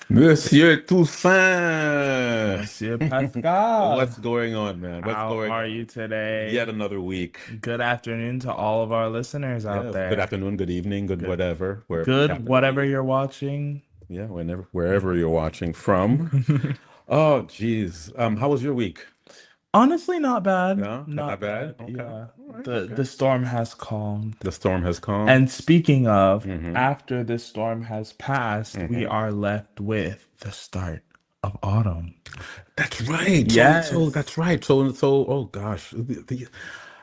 Monsieur Toussaint, Monsieur Pascal, what's going on, man? What's how going are on? you Yet today? another week. Good afternoon to all of our listeners out Yeah, good there. afternoon, good evening, good Good, whatever, wherever you good, happen to whatever be. you're watching. Yeah, wherever you're watching from. Oh, geez. How was your week? Honestly, not bad. No, not that Not bad. bad. Okay. Yeah. All right, The okay. storm has calmed. The storm has calmed. And speaking of, Mm-hmm. after this storm has passed, we Mm-hmm. are left with the start of autumn. That's right. So Yes. that's right. Oh gosh.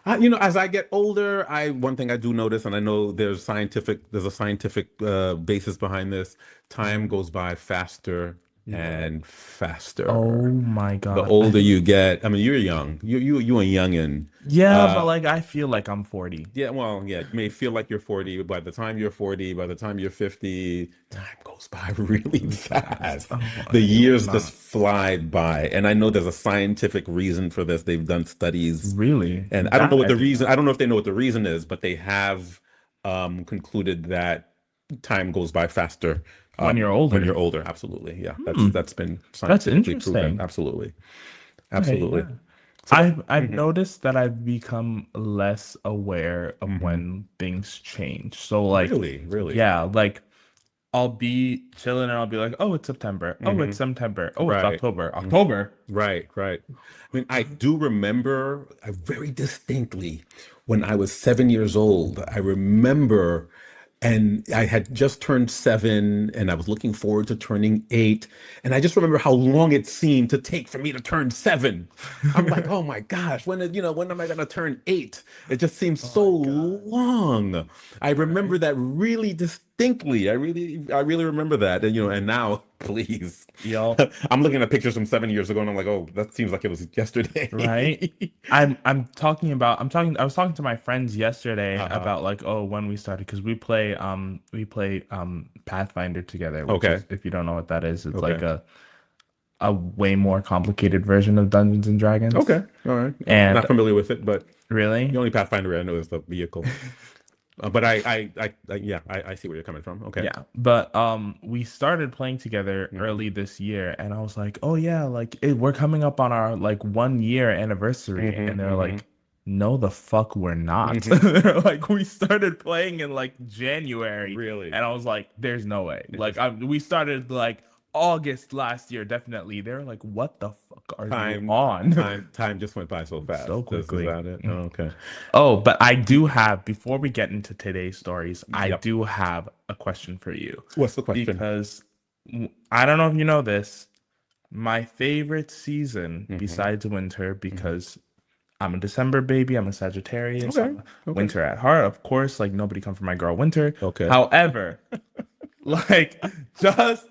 As I get older, I one thing I do notice, and I know there's a scientific basis behind this. Time Mhm. goes by faster and Oh faster. my The God. older you get, I mean, you're young. You a youngin. Yeah, but Uh, like I feel like I'm 40. yeah, well, yeah, you may feel like you're 40, but by the time you're 40, by the time you're 50, time goes by really Really fast. fast. Oh, The I years just cannot. fly by. And I know there's a scientific reason for this. They've done studies, Really? and I don't know That what I the did reason, not. I don't know if they know what the reason is, but they have concluded that time goes by faster When you're when you're older. older. Absolutely. Yeah, Hmm. that's been That's scientifically proven. interesting. Absolutely. Okay, Absolutely. yeah. So I've mhm. noticed that I've become less aware of Hmm. when things change. So like, Really, really. yeah, like I'll be chilling and I'll be like, oh, it's September. Oh, Hmm. it's September. Oh, it's Right. October. Mhm. October. Right, right. I mean, I do remember very distinctly when I was 7 years old. I remember, and I had just turned seven, and I was looking forward to turning eight. And I just remember how long it seemed to take for me to turn seven. I'm like, oh my gosh, when am I going to turn eight? It just seems Oh so my God. long. I remember Right? that really distinctly. I really remember that. And now, please. Yo, I'm looking at pictures from 7 years ago, and I'm like, oh, that seems like it was right? yesterday. I was talking to my friends yesterday Uh-huh. about like, oh, when we started, because we play Pathfinder together, which Okay. is, if you don't know what that is, it's like Okay. a way more complicated version of Dungeons and Dragons. Okay. All right. And Not familiar with it, but the really? only Pathfinder I know is the vehicle. But yeah, I see where you're coming from. Okay. Yeah, but we started playing together Hmm. early this year, and I was like, "Oh yeah, like we're coming up on our like 1 year anniversary," and they're Hmm. like, "No, the fuck, we're not." Hmm. They're like, "We started playing in like January," Really? and I was like, "There's no way." Like, Interesting. we started like August last year, definitely. They're like, "What the fuck are you Time, on?" time just went by so So fast. Is quickly. that it? Oh, okay. Oh, but I do have, before we get into today's stories, I Yep. do have a question for you. What's the question? Because I don't know if you know this, my favorite season Hmm. besides winter, Hmm. because I'm a December baby, I'm a Sagittarius, Okay. I'm a Okay. winter at heart, of course, like nobody come for my girl winter. Okay. However, like just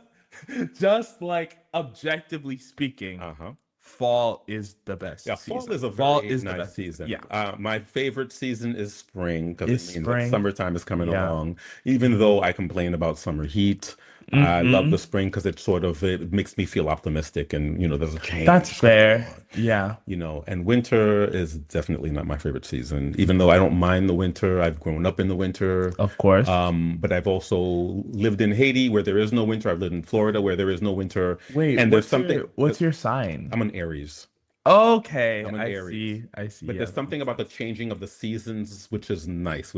just like objectively speaking, Uh-huh. fall is the best Yeah, fall season. is a Fall very is the nice best season. season. Yeah. My favorite season is spring because it Is means that spring. summertime is coming Yeah. along. Even though I complain about summer heat, I love the Hmm. spring because it makes me feel optimistic and there's a That's change coming fair. on. Yeah, And winter is definitely not my favorite season. Even though I don't mind the winter, I've grown up in the winter. of course. But I've also lived in Haiti where there is no winter. I've lived in Florida where there is no winter. Wait, And there's something, what's your sign? I'm an Aries. Okay, I'm an I Aries. see. I see. But Yeah, there's that something makes about the sense. changing of the seasons, which is nice,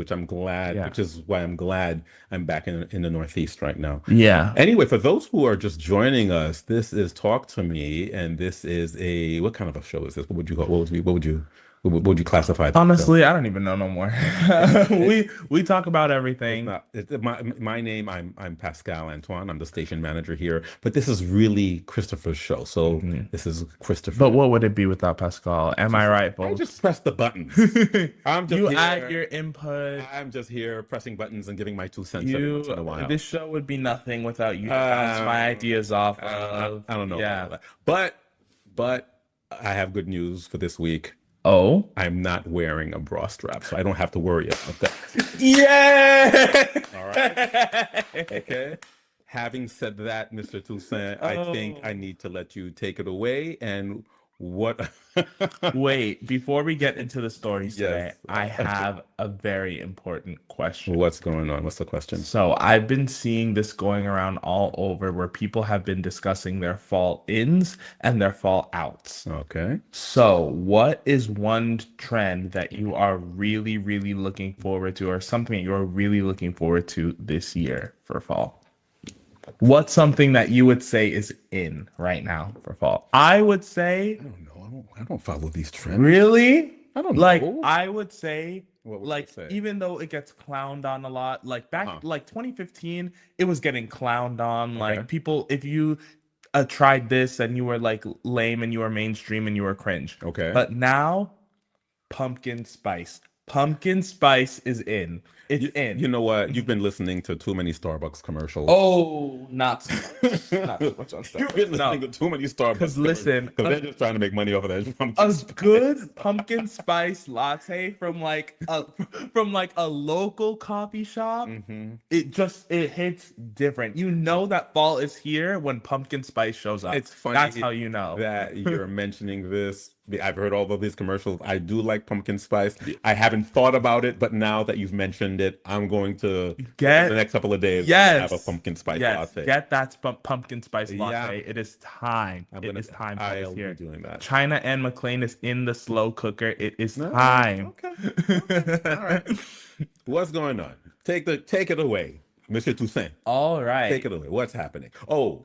Yeah. which is why I'm glad I'm back in the Northeast right now. Yeah. Anyway, for those who are just joining us, this is Talk to Me, and this is what kind of a show is this? What would you call, what would you Would you classify that show? Honestly, I don't even know no more. It's We talk about it's everything. not my name. I'm Pascal Antoine. I'm the station manager here. But this is really Christopher's show. So Mhm. this is But Christopher. what would it be without Pascal? Am I right, I just folks? press the buttons. I'm just You add here. your input. I'm just here pressing buttons and giving my 2 cents every once You in a while. This show would be nothing without you to bounce my Um, ideas off of. I don't know about all Yeah. that. But I have good news for this week. Oh. I'm not wearing a bra strap, so I don't have to worry about that. Yeah. All right. Okay. Having said that, Mr. Toussaint, I think I Oh. need to let you take it away. And what? Wait, before we get into the stories Yes. today, I have a very important question. What's going on? What's the question? So I've been seeing this going around all over where people have been discussing their fall ins and their fall outs. Okay. So, what is one trend that you are really, really looking forward to, or something that you're really looking forward to this year for fall? What's something that you would say is in right now for fall? I would say, I don't know. I don't follow these trends. really? I don't Like, know. I would say, What would you like, say? even though it gets clowned on a lot, like back, Uh-huh. like 2015, it was getting clowned on. Okay. Like, people, if you tried this and you were like lame and you were mainstream and you were cringe. Okay. But now, pumpkin spice. Pumpkin spice is in. It's You in. know what? You've been listening to too many Starbucks commercials. Oh, not so much. Not so much on You've Starbucks. been listening No, to too many because Starbucks commercials listen, because they're just trying to make money off of that pumpkin a spice. good pumpkin spice latte from like a local coffee shop, hmm it hits different. You know that fall is here when pumpkin spice shows up. It's That's funny how you know. that you're mentioning this. I've heard all of these commercials. I do like pumpkin spice. I haven't thought about it, but now that you've mentioned it, I'm going to, within the Get next couple of days, I'm gonna have a Yes. pumpkin spice Yes. latte. Get that pumpkin spice Yeah, latte. It is time. I'm It gonna, is time. Fall is I'll be here. doing that. China and McLean is in the slow cooker. It is No, time. okay, okay, all right. What's going on? Take it away, Mr. Toussaint. All Take right. it away. What's happening? Oh,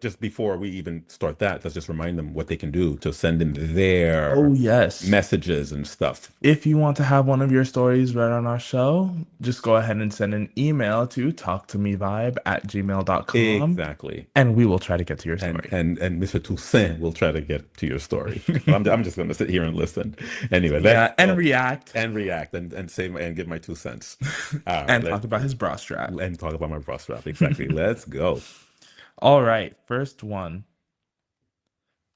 just before we even start that, let's just remind them what they can do to send in Oh, their yes. messages and stuff. If you want to have one of your stories read on our show, just go ahead and send an email to talktomevibe@gmail.com Exactly. and we will try to get to your And story. and and Mr. Toussaint will try to get to your story. I'm just going to sit here and listen. Anyway, let's Yeah, and go react and react and say and give my 2 cents. All right, and talk let's about his bra strap. and talk about my bra strap. Exactly. Let's go. All right, first one.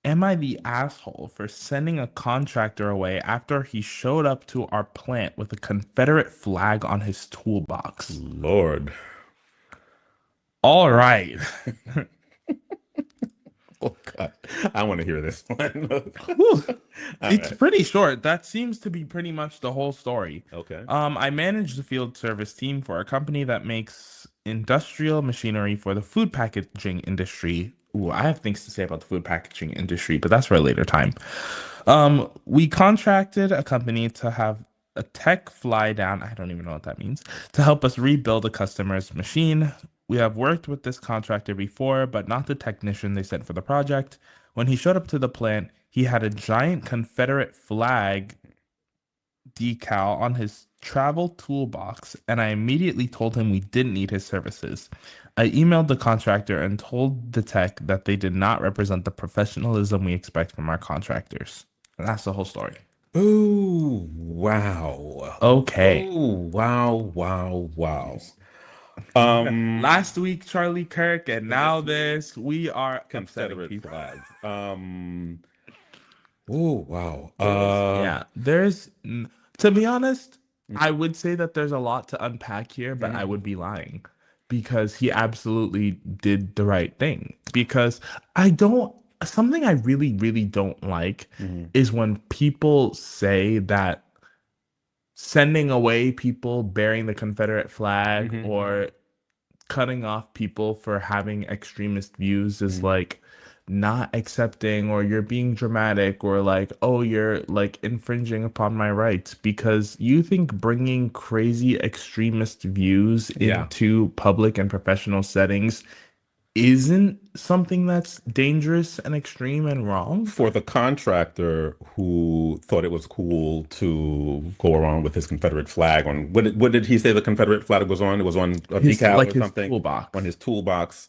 Am I the asshole for sending a contractor away after he showed up to our plant with a Confederate flag on his toolbox? Lord. All right. Oh God. I want to hear this one. Whew. All It's right. pretty short. That seems to be pretty much the whole story. Okay. I manage the field service team for a company that makes industrial machinery for the food packaging industry. Ooh, I have things to say about the food packaging industry, but that's for a later time. We contracted a company to have a tech fly down. I don't even know what that means to help us rebuild a customer's machine. We have worked with this contractor before, but not the technician they sent for the project. When he showed up to the plant, he had a giant Confederate flag decal on his travel toolbox, and I immediately told him we didn't need his services. I emailed the contractor and told the tech that they did not represent the professionalism we expect from our contractors. And that's the whole story. Oh, wow. Okay. Oh, wow, wow, wow. Um, Last week, Charlie Kirk, and now this week, this. We are upsetting Confederate people. flags. Oh, wow. To be honest, I would say that there's a lot to unpack here, but I Mhm. would be lying because he absolutely did the right thing. Because I don't, something I really, really don't like Mhm. is when people say that sending away people bearing the Confederate flag Mhm. or cutting off people for having extremist views is Mhm. like not accepting or you're being dramatic or like oh you're like infringing upon my rights because you think bringing crazy extremist views Yeah. into public and professional settings isn't something that's dangerous and extreme and wrong. For the contractor who thought it was cool to go around with his Confederate flag on, what did he say the Confederate flag was on? It was on a His decal like or his something on toolbox. his toolbox.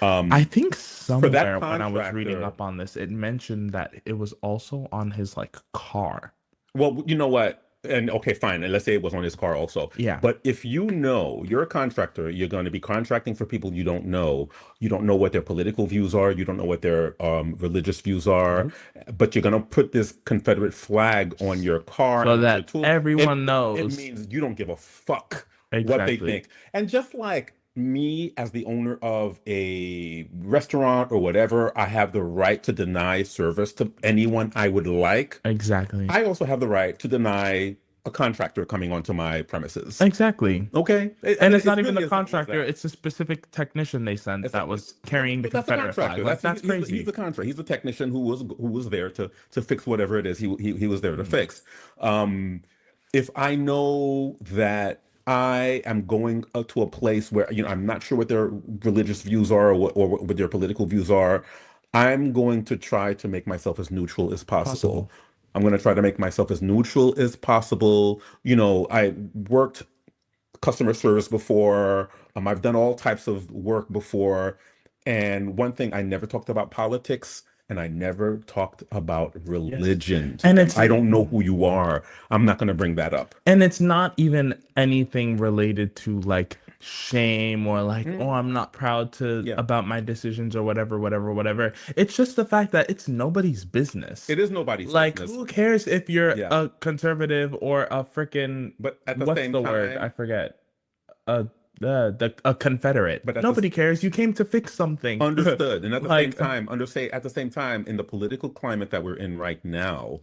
I Um, think for that somewhere when I was reading contractor, up on this, it mentioned that it was also on his like car. well, you know what? And okay, fine. And let's say it was on his car also. Yeah. But if you know you're a contractor, you're going to be contracting for people you don't know. You don't know what their political views are. You don't know what their religious views are. Nope. But you're going to put this Confederate flag on your car So and on your that tool. everyone It knows means you don't give a fuck what they exactly. think. And just like me as the owner of a restaurant or whatever, I have the right to deny service to anyone I would like. Exactly. I also have the right to deny a contractor coming onto my premises. Exactly. Okay? I And mean, it's not it's even really the as simple as contractor, that. it's a specific technician they sent It's that like, was carrying the but that's a Confederate flag. contractor. Like that's He's the crazy. contractor. He's the technician who was there to fix whatever it is he was there to Mhm. fix. Um, if I know that I am going to a place where I'm not sure what their religious views are or what their political views are, I'm going to try to make myself as neutral as possible. Possible. I'm going to try to make myself as neutral as possible. I worked customer service before. I've done all types of work before. And one thing, I never talked about politics and I never talked about Yes. religion. And it's I don't know who you are. I'm not going to bring that up. and it's not even anything related to like shame or like, oh, Mm, I'm not proud to yeah, about my decisions or whatever, whatever, whatever. It's just the fact that it's nobody's business. it is nobody's Like, business. who cares if you're Yeah. a conservative or a freaking But at the what's same the word? I time, forget. A a Confederate. but at the Nobody cares. You came to fix something. understood. And at the same Like, time, at the same time, in the political climate that we're in right now,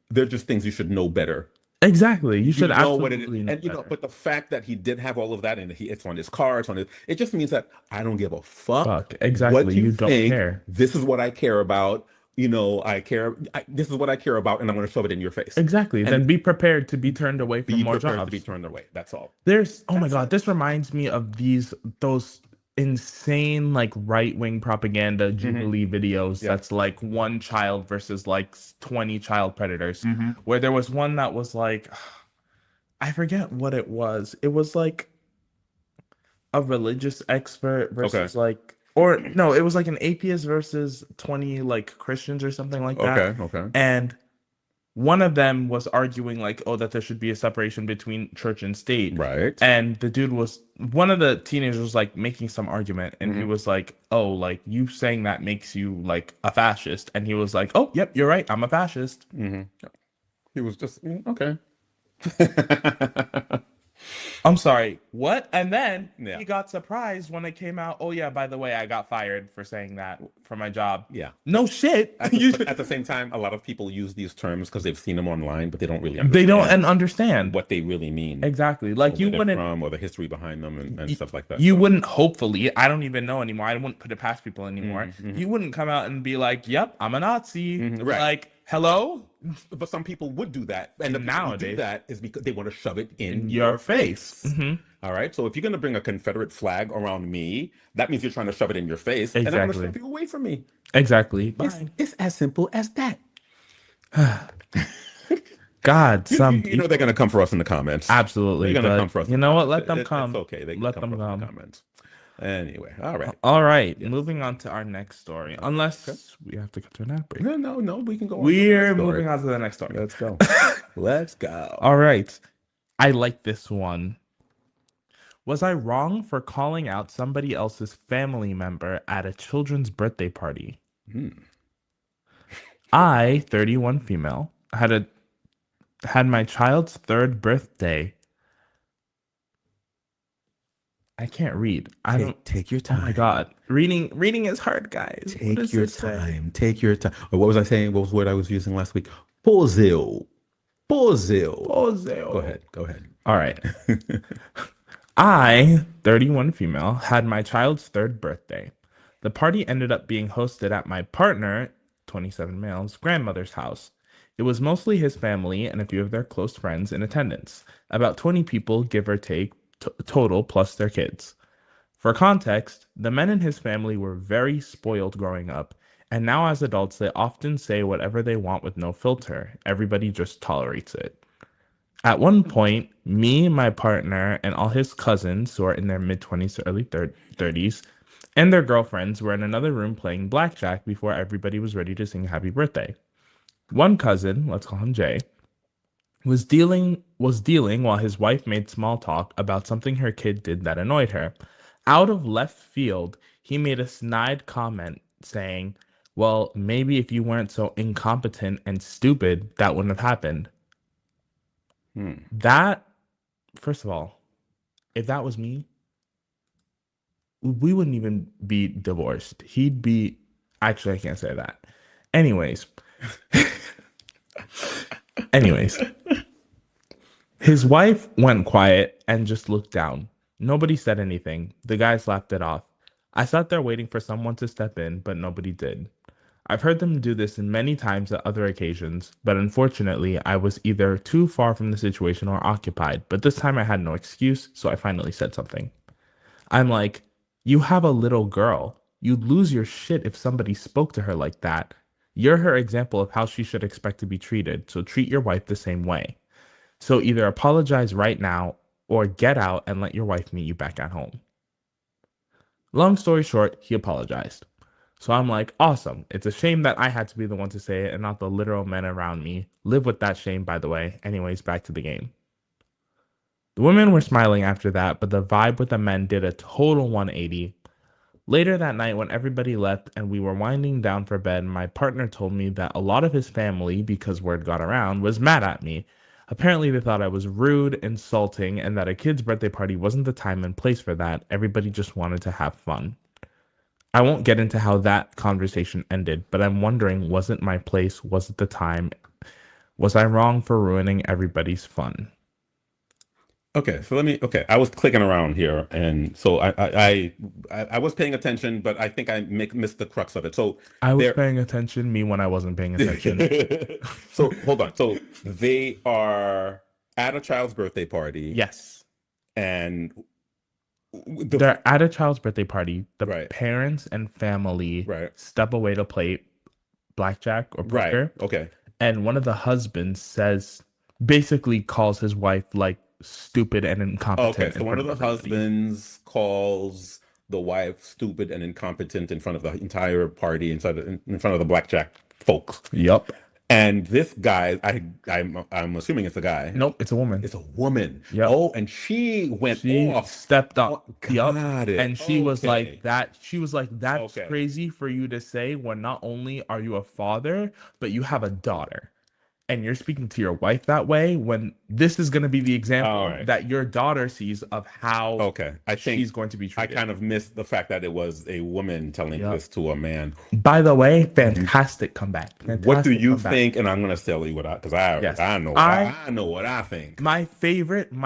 they're just things you should know better. exactly. You You should know what it is. absolutely know And better. but the fact that he did have all of that and it's on his car, it's on his, it just means that I don't give a fuck Fuck. Exactly. what you You don't think. care. This is what I care about. This is what I care about, and I'm going to shove it in your face. Exactly. Then And be prepared to be turned away from be more prepared to be jobs. turned away. That's all. There's, oh my That's God, it. this reminds me of those insane, like, right-wing propaganda Hmm. Jubilee videos Yeah. that's like one child versus like 20 child predators, Hmm. where there was one that was like, I forget what it was. It was like a religious expert Okay. versus like, or no, it was like an atheist versus 20 like Christians or something like that. Okay. Okay. And one of them was arguing like, oh, that there should be a separation between church and state. Right. And the dude was one of the teenagers was like making some argument, and he Hmm. was like, oh, like you saying that makes you like a fascist. And he was like, oh, yep, you're right, I'm a fascist. Hmm. He was just okay. I'm sorry, what? And then Yeah. he got surprised when it came out, oh yeah, by the way, I got fired for saying that for my job. Yeah. No shit. But at the same time, a lot of people use these terms because they've seen them online, but they don't really They don't understand and understand. what they really mean Exactly. or Like where you they're wouldn't from or the history behind them and y- stuff like that. you So, wouldn't hopefully, I don't even know anymore. I wouldn't put it past people anymore. hmm. Hmm. You wouldn't come out and be like, "Yep, I'm a Nazi." Hmm. Right. Like, hello? But some people would do that. And the people who do Nowadays, that is because they want to shove it in in your your face. face. All right. So if you're going to bring a Confederate flag around me, that means you're trying to shove it in your face, and I'm going to Exactly. shove you away from me. Exactly. It's Bye. it's as simple as that. God, You, some you know they're going to people. come for us in the comments. Absolutely. They're going to come But for us in you the know what? comments. Let them It's come. okay. They can Let come them for us in the come. comments. Anyway, all right. All right. Yes. Moving on to our next story. Okay. Unless we have to go to an ad break. No, no, no. We can go on to the next We're story. moving on to the next story. Let's go. Let's go. All right. I like this one. Was I wrong for calling out somebody else's family member at a children's birthday party? Hmm. I, 31 female, had my child's third birthday. I can't read. I don't. Take your Oh my time. God. Reading is hard, guys. What Take does your it say? time. Take your time. Or what was I saying? What was the word I was using last week? Pozil. Pozil. Go Poseo. ahead. Go ahead. All right. I, 31 female, had my child's third birthday. The party ended up being hosted at my partner, 27 male's, grandmother's house. It was mostly his family and a few of their close friends in attendance. About 20 people, give or take, total, plus their kids. For context, the men in his family were very spoiled growing up, and now as adults, they often say whatever they want with no filter. Everybody just tolerates it. At one point, me, my partner, and all his cousins, who are in their mid 20s to early 30s, and their girlfriends were in another room playing blackjack before everybody was ready to sing happy birthday. One cousin, let's call him Jay, was dealing while his wife made small talk about something her kid did that annoyed her. Out of left field, he made a snide comment saying, "Well, maybe if you weren't so incompetent and stupid, that wouldn't have happened." Hmm. That, first of all, if that was me, we wouldn't even be divorced. He'd be, actually, I can't say that. Anyways, anyways, his wife went quiet and just looked down. Nobody said anything. The guys laughed it off. I sat there waiting for someone to step in, but nobody did. I've heard them do this many times at other occasions, but unfortunately, I was either too far from the situation or occupied. But this time I had no excuse, so I finally said something. I'm like, "You have a little girl. You'd lose your shit if somebody spoke to her like that. You're her example of how she should expect to be treated, so treat your wife the same way. So either apologize right now or get out and let your wife meet you back at home." Long story short, he apologized. So I'm like, awesome. It's a shame that I had to be the one to say it and not the literal men around me. Live with that shame, by the way. Anyways, back to the game. The women were smiling after that, but the vibe with the men did a total 180. Later that night, when everybody left and we were winding down for bed, my partner told me that a lot of his family, because word got around, was mad at me. Apparently, they thought I was rude, insulting, and that a kid's birthday party wasn't the time and place for that. Everybody just wanted to have fun. I won't get into how that conversation ended, but I'm wondering, wasn't my place, was it the time? Was I wrong for ruining everybody's fun? Okay, so let me. Okay, I was clicking around here, and so I was paying attention, but I think I missed the crux of it. So I was there. paying attention, me when I wasn't paying attention. So hold on. So they are at a child's birthday party, Yes. and the They're at a child's birthday party. The right, parents and family right, step away to play blackjack or right. poker. Okay, And one of the husbands says, basically calls his wife like stupid and okay. incompetent So in one front of of the everybody. husbands calls the wife stupid and incompetent in front of the entire party, in front of the blackjack folks. Yup. And this guy, I'm assuming it's a guy. Nope, it's a woman. It's a woman. Yep. Oh, and she went She off. stepped Oh, up. Yup. got it. And she was like Okay. that. She was like, "That's Okay. crazy for you to say when not only are you a father, but you have a daughter. And you're speaking to your wife that way when this is going to be the All example right. that your daughter sees of how Okay. I she's think going to be I treated." kind of missed the fact that it was a woman telling Yep. this to a man. By the way, Mhm. fantastic comeback. What do Fantastic you comeback. think? And I'm gonna tell you what because I Yes. I know I I know what I think. my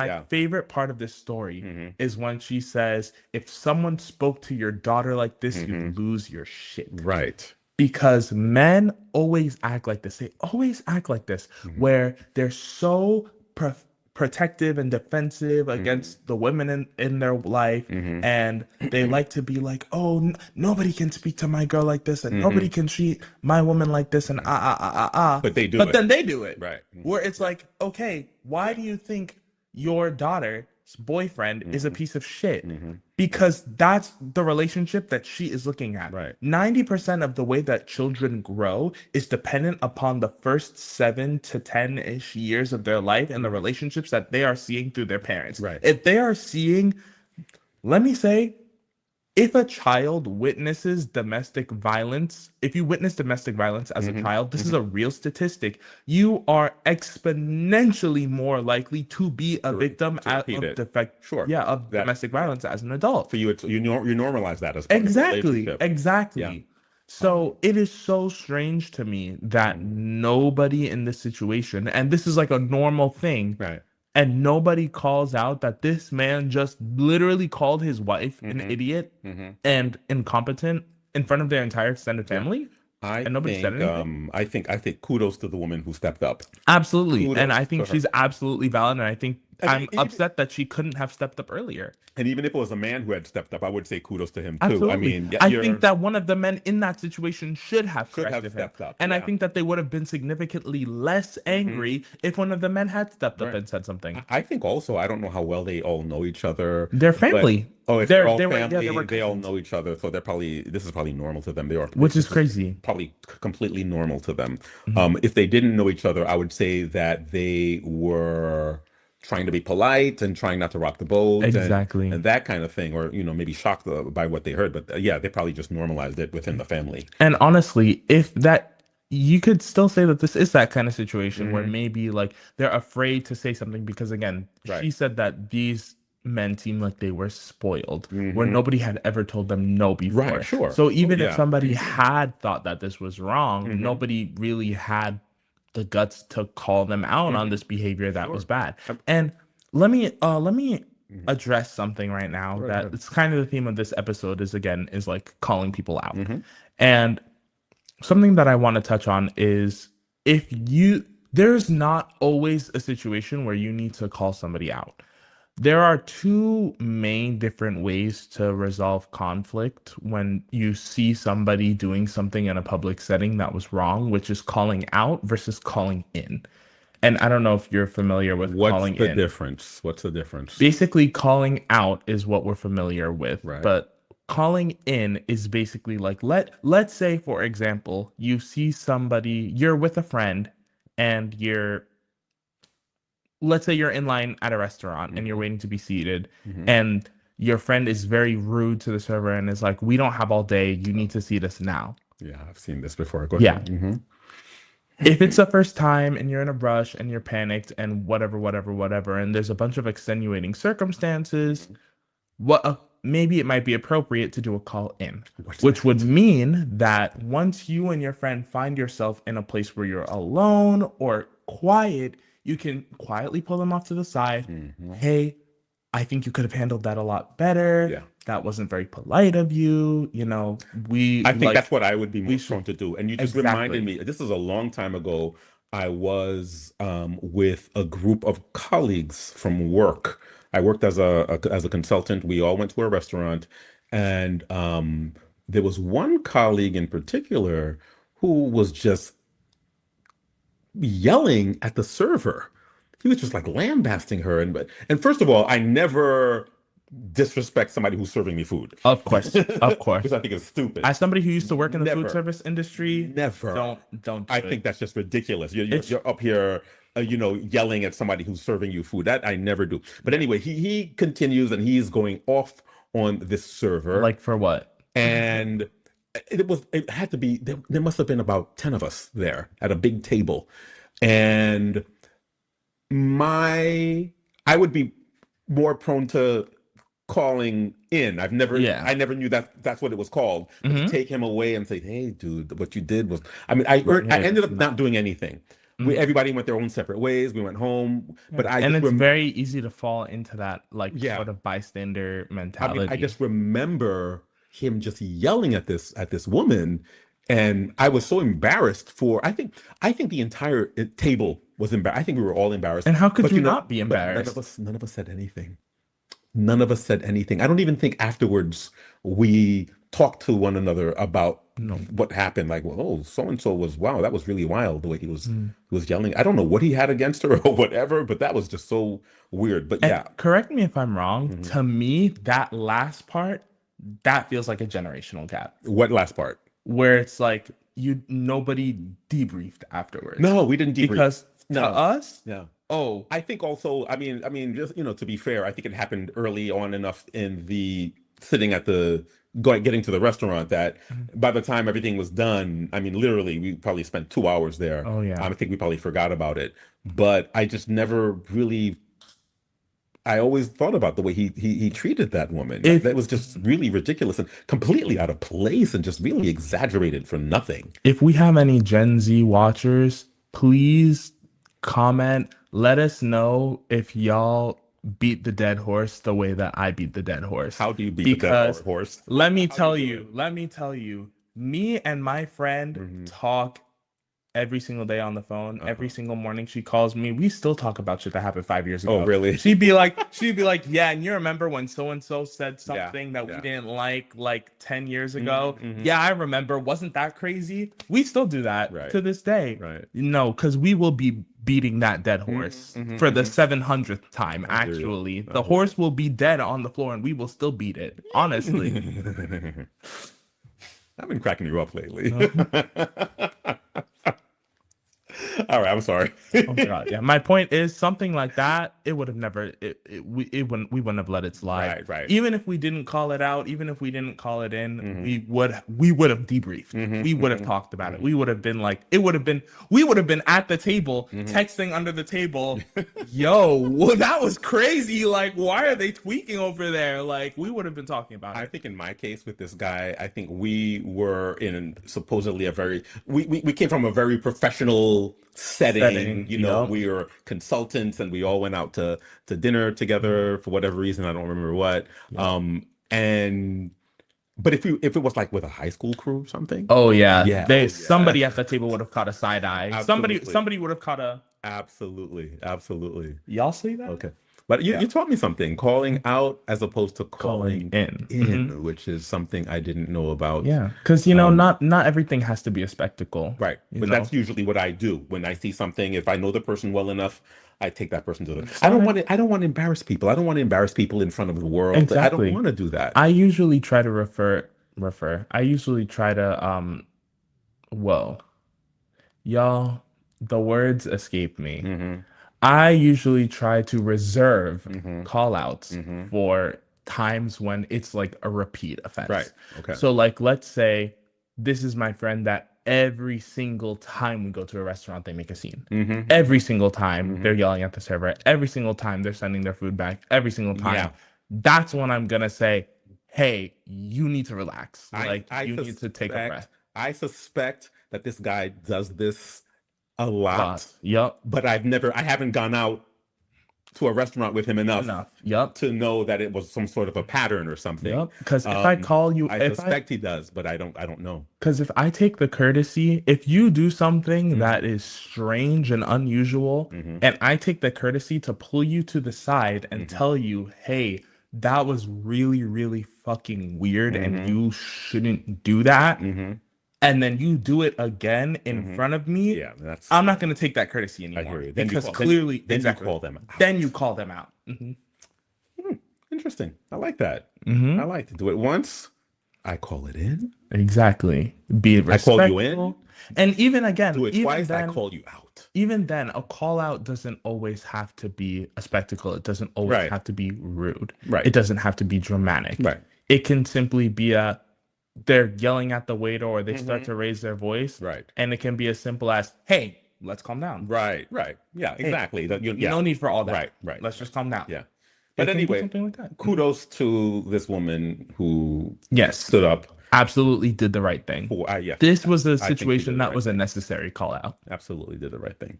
Yeah. favorite part of this story Hmm. is when she says, "If someone spoke to your daughter like this, you'd Hmm. lose your shit." Right. Because men always act like this. They always act like this, Hmm. where they're so protective and defensive Hmm. against the women in their life, Hmm. and they like to be like, "Oh, nobody can speak to my girl like this, and nobody Hmm. can treat my woman like this," and Hmm. ah. But they do But it. then they do it, Right. Hmm. where it's Yeah. like, okay, why Yeah. do you think your daughter's boyfriend is a Hmm. piece of shit? Hmm. Because that's the relationship that she is looking at. Right. 90% of the way that children grow is dependent upon the first 7 to 10-ish years of their life and the Right. relationships that they are seeing through their parents. Right. If they are seeing, let me say, if a child witnesses domestic violence, if you witness domestic violence as a Hmm. child, this is Hmm. a real statistic. You are exponentially more likely to be a victim To repeat of it. defect, Sure. yeah, of That, domestic yeah. violence as an adult. For you, you normalize that as part of the Exactly, relationship. Yeah. exactly. Um, So it is so strange to me that mhm. nobody in this situation, and this is like a normal thing, Right. and nobody calls out that this man just literally called his wife an Hmm. idiot Hmm. and incompetent in front of their entire extended Yeah. family, and nobody said anything. I think kudos to the woman who stepped up. Absolutely. And Kudos I to think her. she's absolutely valid. And I think I mean, I'm upset that she couldn't have stepped up earlier. and even if it was a man who had stepped up, I would say kudos to him too. I Absolutely. mean, yeah, I think you're that one of the men in that situation should have should have corrected him. stepped up. And I Yeah. think that they would have been significantly less Hmm. angry if one of the men had stepped up Right. and said something. I think also, I don't know how well they all know each other, They're but family. oh, if they're all They family, were they all cousins, know each other, so they're probably this is probably normal to them. They are which is this is crazy. probably completely normal to them. Mhm. If they didn't know each other, I would say that they were trying to be polite and trying not to rock the boat Exactly. and that kind of thing, or maybe shocked by what they heard. But yeah, they probably just normalized it within the family. And honestly, if that you could still say that this is that kind of situation where Hmm. maybe like they're afraid to say something because again, Right. she said that these men seemed like they were spoiled, where Hmm. nobody had ever told them no Right. before. Sure. So Oh even if yeah. somebody had thought that this was wrong, Hmm. nobody really had the guts to call them out on Hmm. this behavior that was Sure. bad. Um, And let me mhm. address something right now Go that ahead. it's kind of the theme of this episode is again is like calling people out. Hmm. And something that I want to touch on is if you there's not always a situation where you need to call somebody out. There are two main different ways to resolve conflict when you see somebody doing something in a public setting that was wrong, which is calling out versus calling in. And I don't know if you're familiar with What's calling the in. difference? What's the difference? Basically, calling out is what we're familiar with, Right. but calling in is basically like let's say for example, you see somebody, you're with a friend and you're let's say you're in line at a restaurant and you're Hmm. waiting to be seated Hmm. and your friend is very rude to the server and is like, "We don't have all day. You need to seat us now." Yeah, I've seen this before. Go Yeah. ahead. Hmm. If it's the first time and you're in a rush and you're panicked and whatever, and there's a bunch of extenuating circumstances, maybe it might be appropriate to do a call in, What's which would that? mean that once you and your friend find yourself in a place where you're alone or quiet, you can quietly pull them off to the side. Hmm. Hey, I think you could have handled that a lot better. Yeah. That wasn't very polite of you. You know, we I think that's like what I would be we most should prone to do. And you just reminded exactly. me, this is a long time ago. I was with a group of colleagues from work. I worked as as a consultant. We all went to a restaurant, and there was one colleague in particular who was just yelling at the server. He was just like lambasting her. And first of all, I never disrespect somebody who's serving me food Of course, of because course. I think it's stupid. As somebody who used to work in the food Never, service industry, never. don't I do think it. that's just ridiculous. It's You're up here, yelling at somebody who's serving you food. That I never do. But anyway, he continues and he's going off on this server, like for what? and it had to be there must have been about 10 of us there at a big table, and my I would be more prone to calling in. Yeah. I never knew that that's what it was called. But to Hmm. take him away and say, "Hey, dude, what you did was," Right I here. ended up not doing anything. We Mhm. everybody went their own separate ways. We went home, but Yeah. And it's rem very easy to fall into that like yeah. sort of bystander I mentality. just remember him just yelling at this woman, and I was so embarrassed for. I think the entire table was embarrassed. I think we were all embarrassed. And how could But you not be but embarrassed? none of us said anything. None of us said anything. I don't even think afterwards we talked to one another about No. what happened. Like, well, oh, so and so was wow, that was really wild the way Mm. he was yelling. I don't know what he had against her or whatever, but that was just so weird. But And yeah. correct me if I'm wrong, Mhm. to me, that last part, that feels like a generational gap What last part? where it's like nobody debriefed afterwards. No, we didn't debrief. Because to No, us, no. oh, I think also, just to be fair, I think it happened early on enough in the sitting at the getting to the restaurant that by the time everything was done, I mean, literally, we probably spent 2 hours there. oh yeah. I think we probably forgot about it, but I just never really. I always thought about the way he treated that woman. If That was just really ridiculous and completely out of place and just really exaggerated for nothing. if we have any Gen Z watchers, please comment. Let us know if y'all beat the dead horse the way that I beat the dead horse. How do you beat the dead Because horse? let me How do you tell do it? you, let me tell you, me and my friend Mhm. talk every single day on the phone. Every single morning she calls me. We still talk about shit that happened 5 years Oh, ago. really? She'd be like, yeah, and you remember when so and so said Yeah, something that we yeah. didn't like 10 years ago? Mm-hmm. Yeah, I remember. Wasn't that crazy? We still do that Right. to this day. Right. No, because we will be beating that dead horse for the 700th time, I hear you. actually. The horse will be dead on the floor and we will still beat it. Honestly. I've been cracking you up lately. All right, I'm sorry. Oh my God. Yeah. My point is something like that, it would have never we wouldn't have let it slide. Right, right. Even if we didn't call it out, even if we didn't call it in, we would have debriefed. We would have talked about it. We would have been like, we would have been at the table, texting under the table, yo, well, that was crazy. Like, why are they tweaking over there? Like, we would have been talking about I it. think in my case with this guy, I think we were in supposedly we came from a very professional setting. You know, Yup. we were consultants and we all went out to dinner together for whatever reason. I don't remember what. And but if it was like with a high school crew or something, Oh yeah. yeah, Somebody at the table would have caught a side eye. Absolutely. Somebody would have caught a absolutely. y'all see that? Okay. But you taught me something, calling out as opposed to calling in. which is something I didn't know about. Yeah, because not everything has to be a spectacle. Right. But that's usually what I do when I see something. If I know the person well enough, I take that person to the. I don't want to embarrass people. I don't want to embarrass people in front of the world. Exactly. I don't want to do that. I usually try to refer. I usually try to Whoa, y'all, the words escape me. I usually try to reserve call outs for times when it's like a repeat offense. Right. Okay. So like, let's say this is my friend that every single time we go to a restaurant, they make a scene. Every single time they're yelling at the server. Every single time they're sending their food back. Every single time. Yeah. That's when I'm going to say, hey, you need to relax. I You need to take a breath. I suspect that this guy does this a lot. Yep. But I haven't gone out to a restaurant with him enough. Yep. To know that it was some sort of a pattern or something. Yep. Because if I call you, I suspect he does, but I don't know. Because if I take the courtesy, if you do something that is strange and unusual, and I take the courtesy to pull you to the side and tell you, hey, that was really, really fucking weird and you shouldn't do that. And then you do it again in front of me. Yeah, I'm not going to take that courtesy anymore. I hear you. Because clearly, then you call them out. Then you call them out. Interesting. I like that. I like to do it once. I call it in. Exactly. Be respectful. I call you in. And even again, do it twice. Then, I call you out. Even then, a call out doesn't always have to be a spectacle. It doesn't always have to be rude. Right. It doesn't have to be dramatic. Right. It can simply be they're yelling at the waiter or they start to raise their voice. Right. And it can be as simple as, hey, let's calm down. Right. Yeah, exactly. No need for all that. Right. Let's just calm down. Yeah. But anyway, something like that. Kudos to this woman who stood up. Absolutely did the right thing. This was a situation that was a necessary call out. Absolutely did the right thing.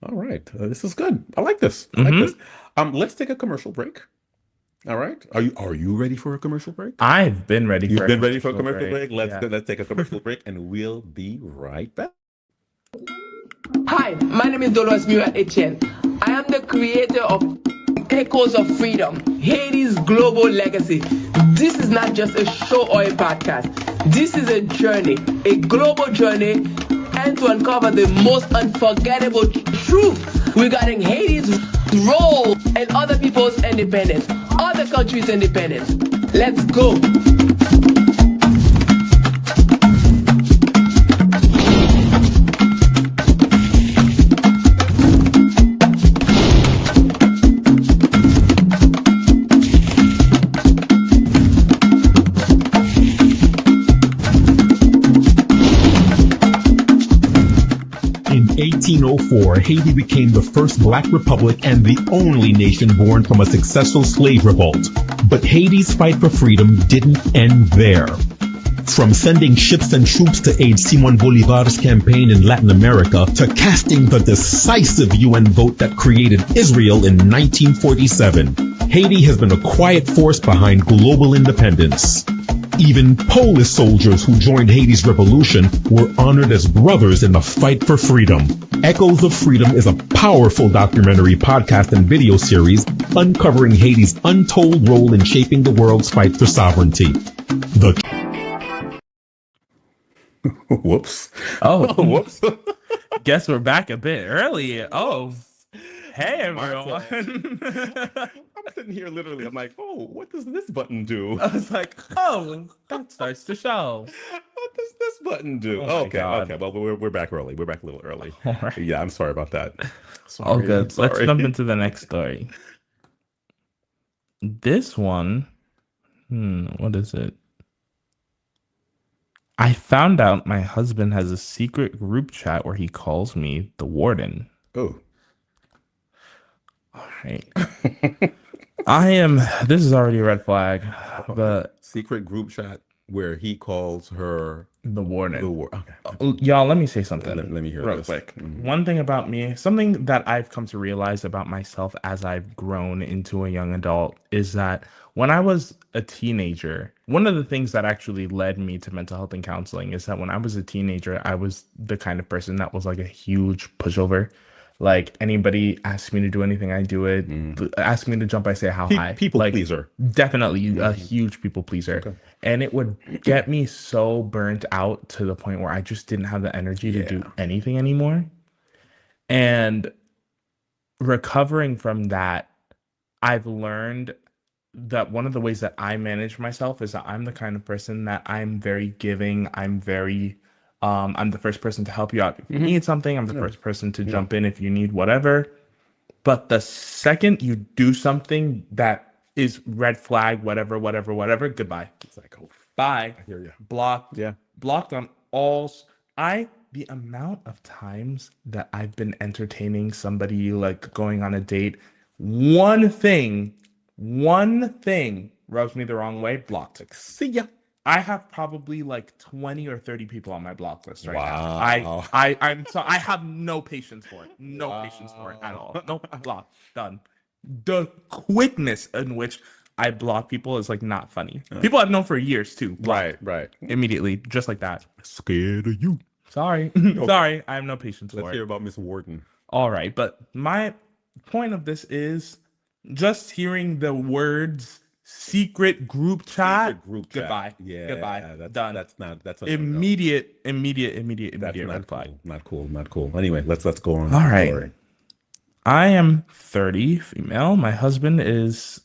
All right. This is good. I like this. Let's take a commercial break. All right. Are you ready for a commercial break? I've been ready. You've been ready for a commercial break? Let's take a commercial break and we'll be right back. Hi, my name is Dolores Mura Etienne. I am the creator of Echoes of Freedom, Haiti's global legacy. This is not just a show or a podcast. This is a journey, a global journey, and to uncover the most unforgettable truth regarding Haiti's role and other people's independence, other countries' independence. Let's go. In 1804, Haiti became the first black republic and the only nation born from a successful slave revolt. But Haiti's fight for freedom didn't end there. From sending ships and troops to aid Simon Bolivar's campaign in Latin America to casting the decisive UN vote that created Israel in 1947, Haiti has been a quiet force behind global independence. Even Polish soldiers who joined Haiti's revolution were honored as brothers in the fight for freedom. Echoes of Freedom is a powerful documentary, podcast, and video series uncovering Haiti's untold role in shaping the world's fight for sovereignty. The Whoops. Oh, Whoops. guess we're back a bit early. Oh, hey My everyone. I'm sitting here literally. I'm like, oh, what does this button do? I was like, oh, that starts the show. What does this button do? Oh my Okay, God. okay. Well, we're back early. We're back a little early. All right. Yeah, I'm sorry about that. All Sorry. good. Let's Sorry. jump into the next story. This one, what is it? I found out my husband has a secret group chat where he calls me the warden. Oh. All right. This is already a red flag, but Secret group chat where he calls her the warden. Okay. Y'all, let me say something. Let me hear real this. quick. Mhm. One thing about me, something that I've come to realize about myself as I've grown into a young adult is that when I was a teenager, one of the things that actually led me to mental health and counseling is that when I was a teenager, I was the kind of person that was like a huge pushover. Like anybody asks me to do anything, I do it. Ask me to jump, I say how high. People Like, pleaser. definitely a huge people pleaser. Okay. And it would get me so burnt out to the point where I just didn't have the energy to do anything anymore. And recovering from that, I've learned that one of the ways that I manage myself is that I'm the kind of person that I'm very giving. I'm the first person to help you out if you need something. I'm the first person to jump in if you need whatever. But the second you do something that is red flag, whatever, goodbye. It's like, oh, Bye. I hear you. Blocked. Yeah. Blocked on all. The amount of times that I've been entertaining somebody, like going on a date, one thing rubs me the wrong way, blocked. Like, see ya. I have probably like 20 or 30 people on my block list right now. Wow. I have no patience for it. No patience for it at all. Nope, block, done. The quickness in which I block people is like not funny. People I've known for years too. Block Right. immediately, just like that. Scared of you. Sorry. Sorry, I have no patience Let's for hear it. about Miss Warden. All right, but my point of this is just hearing the words secret group chat. Secret group chat. Goodbye. Yeah. Goodbye. Done. That's a Immediate That's red not flag. cool. Not cool. Anyway, let's go on. All right. Story. I am 30, female. My husband is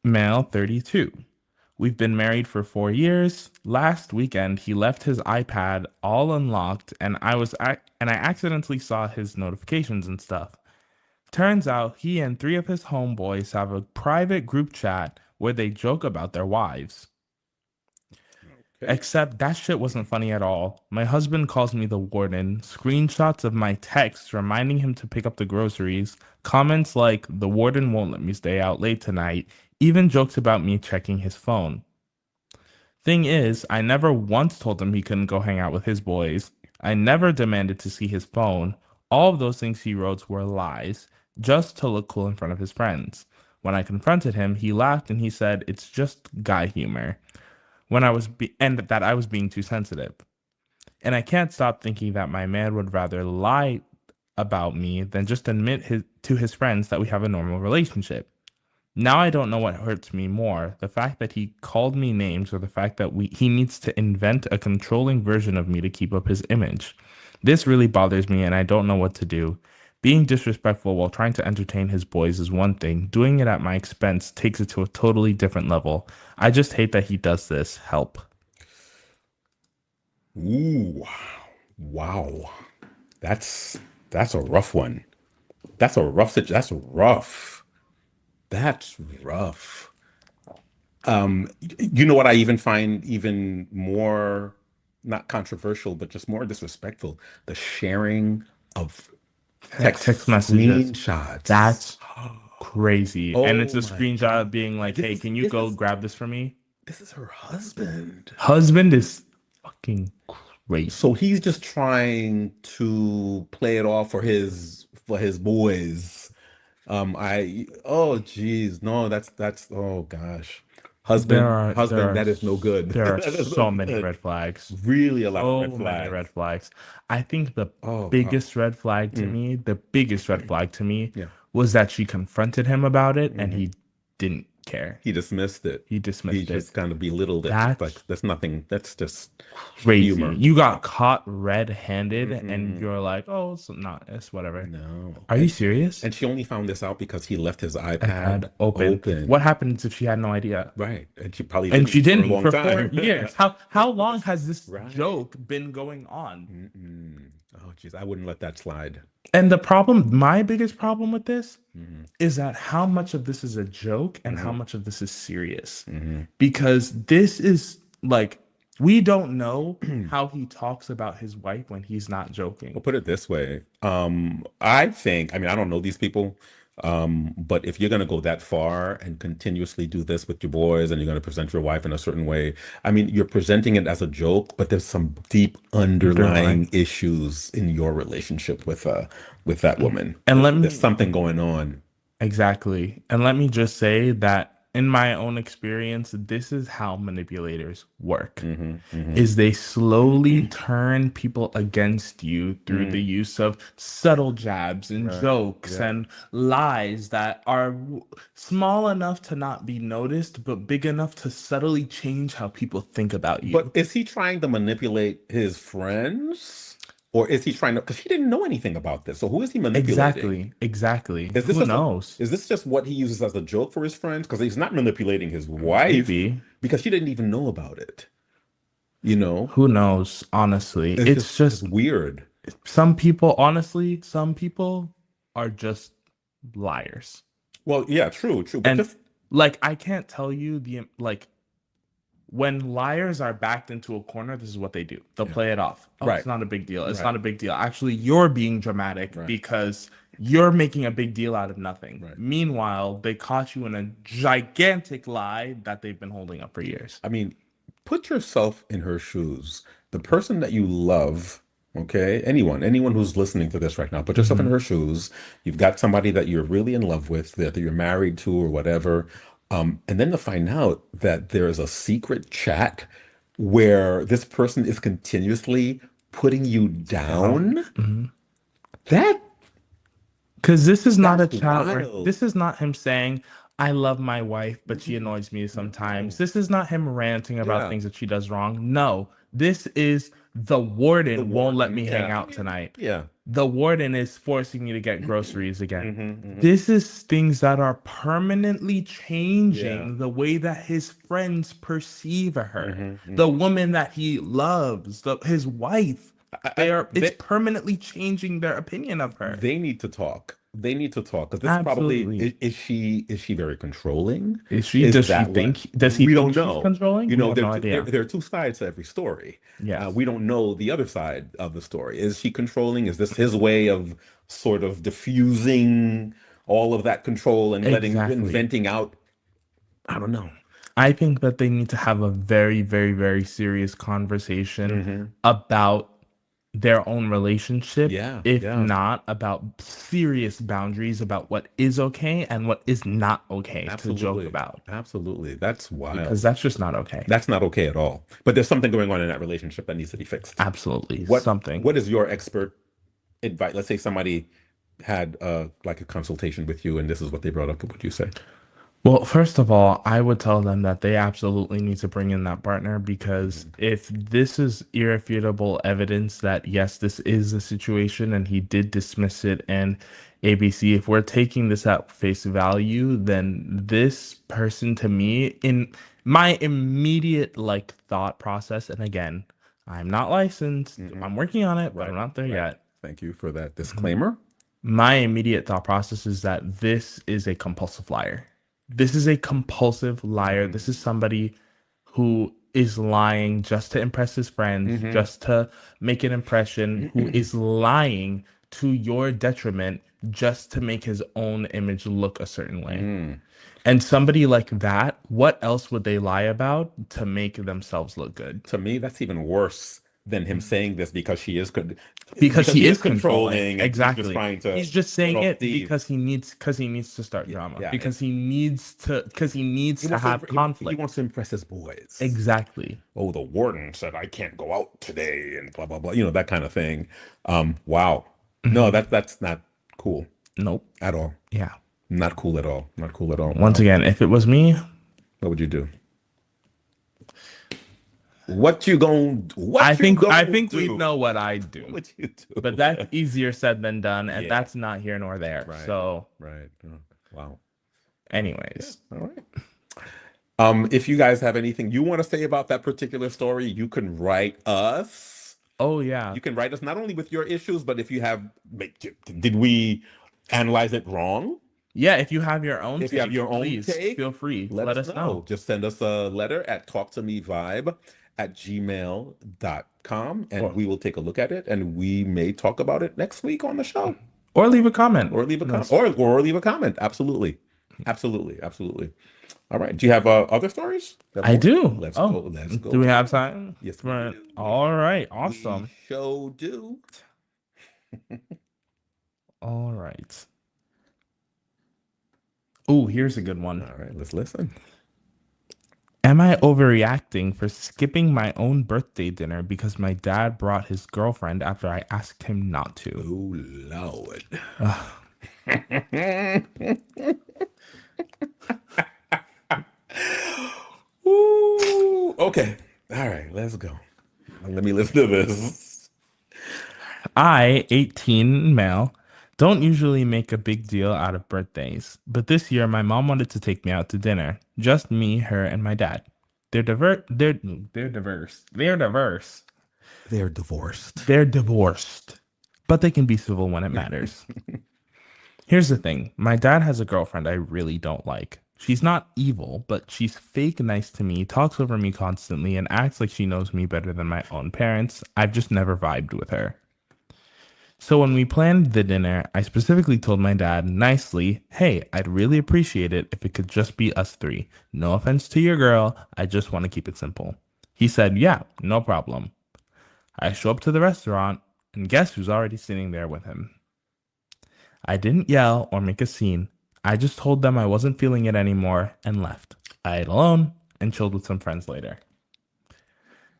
male, 32. We've been married for 4 years. Last weekend, he left his iPad all unlocked, and I accidentally saw his notifications and stuff. Turns out he and 3 of his homeboys have a private group chat where they joke about their wives. Okay. Except that shit wasn't funny at all. My husband calls me the warden, screenshots of my texts reminding him to pick up the groceries, comments like, the warden won't let me stay out late tonight, even jokes about me checking his phone. Thing is, I never once told him he couldn't go hang out with his boys. I never demanded to see his phone. All of those things he wrote were lies, just to look cool in front of his friends. When I confronted him, he laughed and he said it's just guy humor. And that I was being too sensitive. And I can't stop thinking that my man would rather lie about me than just admit to his friends that we have a normal relationship. Now I don't know what hurts me more, the fact that he called me names or the fact that he needs to invent a controlling version of me to keep up his image. This really bothers me and I don't know what to do. Being disrespectful while trying to entertain his boys is one thing. Doing it at my expense takes it to a totally different level. I just hate that he does this. Help. Ooh. Wow. That's a rough one. That's rough. That's rough. You know what I even find even more not controversial, but just more disrespectful? The sharing of text messages. screenshots. That's crazy. And it's a my screenshot being like, This hey, is- can you this go is- grab this for me? This is her husband. Husband is fucking crazy. So he's just trying to play it off for his boys. Oh geez, no, that's oh gosh. Husband, that is no good. there are That is no so many good. red flags. Really a lot of So red many red flags. flags. I think the Oh, biggest red flag to me, the biggest red flag to me yeah. was that she confronted him about it and Hmm. he didn't care. He dismissed it. He He dismissed it. just kind of belittled it. Like That's that's nothing. That's just crazy. humor. You got caught red-handed and Mm-mm. you're like, oh, it's not, it's whatever. No. Are you serious? And she only found this out because he left his iPad iPad open. open. What happens if she had no idea? Right. And she probably And she didn't for a didn't long for four time. years. How long has this Right. joke been going on? Mm-mm. Oh, geez. I wouldn't let that slide. And the problem, my biggest problem with this Mm-hmm. is that how much of this is a joke and how Mm-hmm. much of this is serious. Mm-hmm. Because this is like, we don't know how he talks about his wife when he's not I'll joking. put it this way. I think, I mean, I don't know these people, but if you're going to go that far and continuously do this with your boys and you're going to present your wife in a certain way, I mean, you're presenting it as a joke, but there's some deep underlying issues in your relationship with that woman. And let There's me, something going on. exactly. And let me just say that in my own experience, this is how manipulators work. Hmm. Hmm. Is they slowly turn people against you through the use of subtle jabs and Right. jokes Yeah. and lies that are small enough to not be noticed, but big enough to subtly change how people think about you. But is he trying to manipulate his friends? Or is he trying to, because he didn't know anything about this. So who is he manipulating? Exactly. Is this Who just knows? is this just what he uses as a joke for his friends? Because he's not manipulating his wife Maybe. because she didn't even know about it. You know, Who knows? Honestly, it's it's just weird. some people, honestly, some people are just liars. Well, yeah, true, but And just like, I can't tell you like, when liars are backed into a corner, this is what they do. They'll play it off. Oh, right, it's not a big deal. It's right, not a big deal. Actually, you're being dramatic right, because you're making a big deal out of nothing. right. Meanwhile, they caught you in a gigantic lie that they've been holding up for years. I mean, put yourself in her shoes. The person that you love, okay, anyone who's listening to this right now, put yourself in her shoes. You've got somebody that you're really in love with, that you're married to or whatever. And then to find out that there is a secret chat where this person is continuously putting you down, that Because this is not a that's chat where wild. this is not him saying, I love my wife, but she annoys me sometimes. This is not him ranting about Yeah. things that she does wrong. No, this is the warden won't let warden, me hang yeah. out tonight. Yeah. The warden is forcing me to get groceries again. Hmm. This is things that are permanently changing the way that his friends perceive her. The woman that he loves, his wife, it's permanently changing their opinion of her. They need to talk. They need to talk because this probably Absolutely. is she very controlling? Is she? Is Does she that what think? Does he we think don't she's know? controlling? You We know, have no idea. there are two sides to every story. Yes. We don't know the other side of the story. Is she controlling? Is this his way of sort of diffusing all of that control and letting and Exactly. venting out? I don't know. I think that they need to have a very, very, very serious conversation about their own relationship, Yeah, if yeah. not about serious boundaries about what is okay and what is not okay to joke about. Absolutely. That's wild. Because that's just not okay. That's not okay at all. But there's something going on in that relationship that needs to be fixed. Absolutely. What is your expert advice? Let's say somebody had like a consultation with you and this is what they brought up. What would you say? Well, first of all, I would tell them that they absolutely need to bring in that partner because if this is irrefutable evidence that, yes, this is a situation and he did dismiss it and ABC, if we're taking this at face value, then this person to me, in my immediate like thought process, and again, I'm not licensed, I'm working on it, but I'm not there yet. Thank you for that disclaimer. My immediate thought process is that this is a compulsive liar. This is a compulsive liar. This is somebody who is lying just to impress his friends, just to make an impression, who is lying to your detriment just to make his own image look a certain way. And somebody like that, what else would they lie about to make themselves look good? To me, that's even worse than him saying this because she is because he is controlling, and he's just exactly. trying to He's just saying throw it Steve. because he needs to start drama. yeah, Because he needs to have He conflict. wants to impress his boys. Exactly. Oh, the warden said I can't go out today, and blah blah blah. That kind of thing. Wow. No, that's not cool Nope. at all. Yeah. Not cool at all. Not cool at all. Once again, if it was me, what would you do? What you gonna? I think we know what I'd do. What would you do? But that's easier said than done, and Yeah. that's not here nor there. Right. So, right. Oh, wow. anyways, All right. If you guys have anything you want to say about that particular story, you can write us. oh yeah, You can write us not only with your issues, but if you have, did we analyze it wrong? yeah. If you have your own, If you have your own please take, feel free. let us know. Just send us a letter at talktomevibe@gmail.com, and we will take a look at it, and we may talk about it next week on the show. Or leave a comment. Or leave a comment. Or leave a comment. Absolutely. Absolutely. Absolutely. All right. Do you have other stories? I do. Let's go. Let's go. Do we have time? Yes, we do. All right. Awesome. We sure do. All right. Oh, here's a good one. All right. Let's listen. Am I overreacting for skipping my own birthday dinner because my dad brought his girlfriend after I asked him not to? Oh, Lord. Ooh, okay. All right. Let's go. Let me listen to this. I, 18 male, don't usually make a big deal out of birthdays, but this year my mom wanted to take me out to dinner. Just me, her, and my dad. They're diverse. They're diverse. They're diverse. They're divorced. They're divorced, but they can be civil when it matters. Here's the thing. My dad has a girlfriend I really don't like. She's not evil, but she's fake nice to me, talks over me constantly, and acts like she knows me better than my own parents. I've just never vibed with her. So when we planned the dinner, I specifically told my dad nicely, hey, I'd really appreciate it if it could just be us three. No offense to your girl, I just want to keep it simple. He said, yeah, no problem. I show up to the restaurant, and guess who's already sitting there with him? I didn't yell or make a scene. I just told them I wasn't feeling it anymore and left. I ate alone and chilled with some friends later.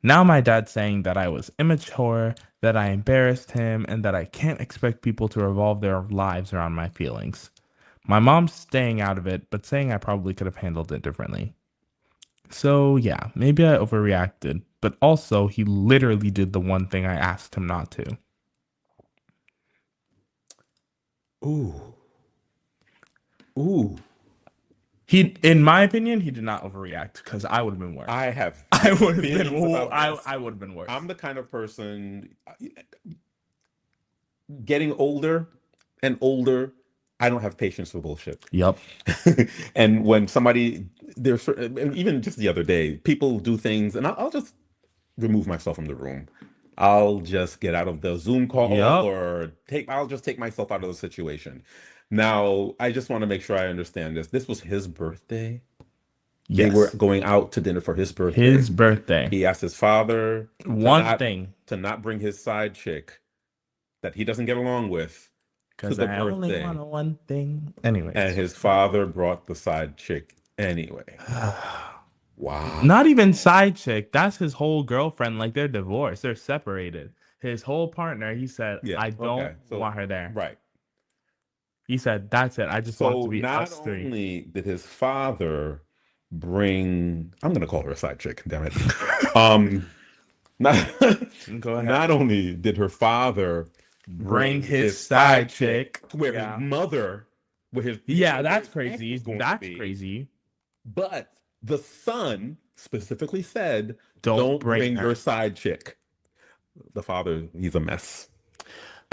Now my dad's saying that I was immature, that I embarrassed him, and that I can't expect people to revolve their lives around my feelings. My mom's staying out of it, but saying I probably could have handled it differently. So yeah, maybe I overreacted, but also he literally did the one thing I asked him not to. Ooh. Ooh. He, in my opinion, he did not overreact because I would have been worse. I would have I would have been worse. I'm the kind of person getting older and older. I don't have patience for bullshit. Yep. And when somebody, even just the other day, people do things, and I'll just remove myself from the room. I'll just get out of the Zoom call, or I'll just take myself out of the situation. Now, I just want to make sure I understand this. This was his birthday. Yes. They were going out to dinner for his birthday. His birthday. He asked his father to not bring his side chick that he doesn't get along with to the birthday. Only want one thing. Anyway. And his father brought the side chick anyway. Wow. Not even side chick. That's his whole girlfriend. Like, they're divorced. They're separated. His whole partner, he said, I don't want her there. Right. He said, that's it. I just want it to be us three. Not only did his father bring, I'm going to call her a side chick, damn it. Not only did her father bring his side chick, where his mother, that's crazy. That's crazy. But the son specifically said, don't bring your side chick. The father, he's a mess.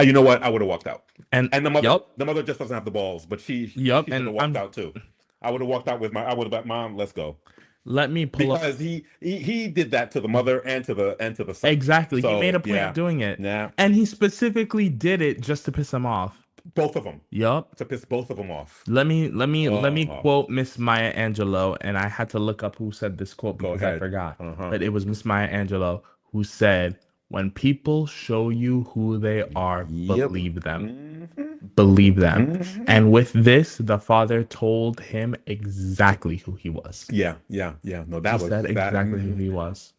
You know what? I would have walked out. And the mother just doesn't have the balls, but she should have walked out too. I would have walked out with I would have been, Mom, let's go. Let me pull up. Because he did that to the mother and to the son. Exactly. So, he made a point of doing it. Yeah. And he specifically did it just to piss him off. Both of them. Yup. To piss both of them off. Let me quote Miss Maya Angelou, and I had to look up who said this quote because I forgot. But it was Miss Maya Angelou who said, When people show you who they are, Yep. believe them. Mm-hmm. Believe them. Mm-hmm. And with this, the father told him exactly who he was. Yeah. No, He that was said that. exactly who he was.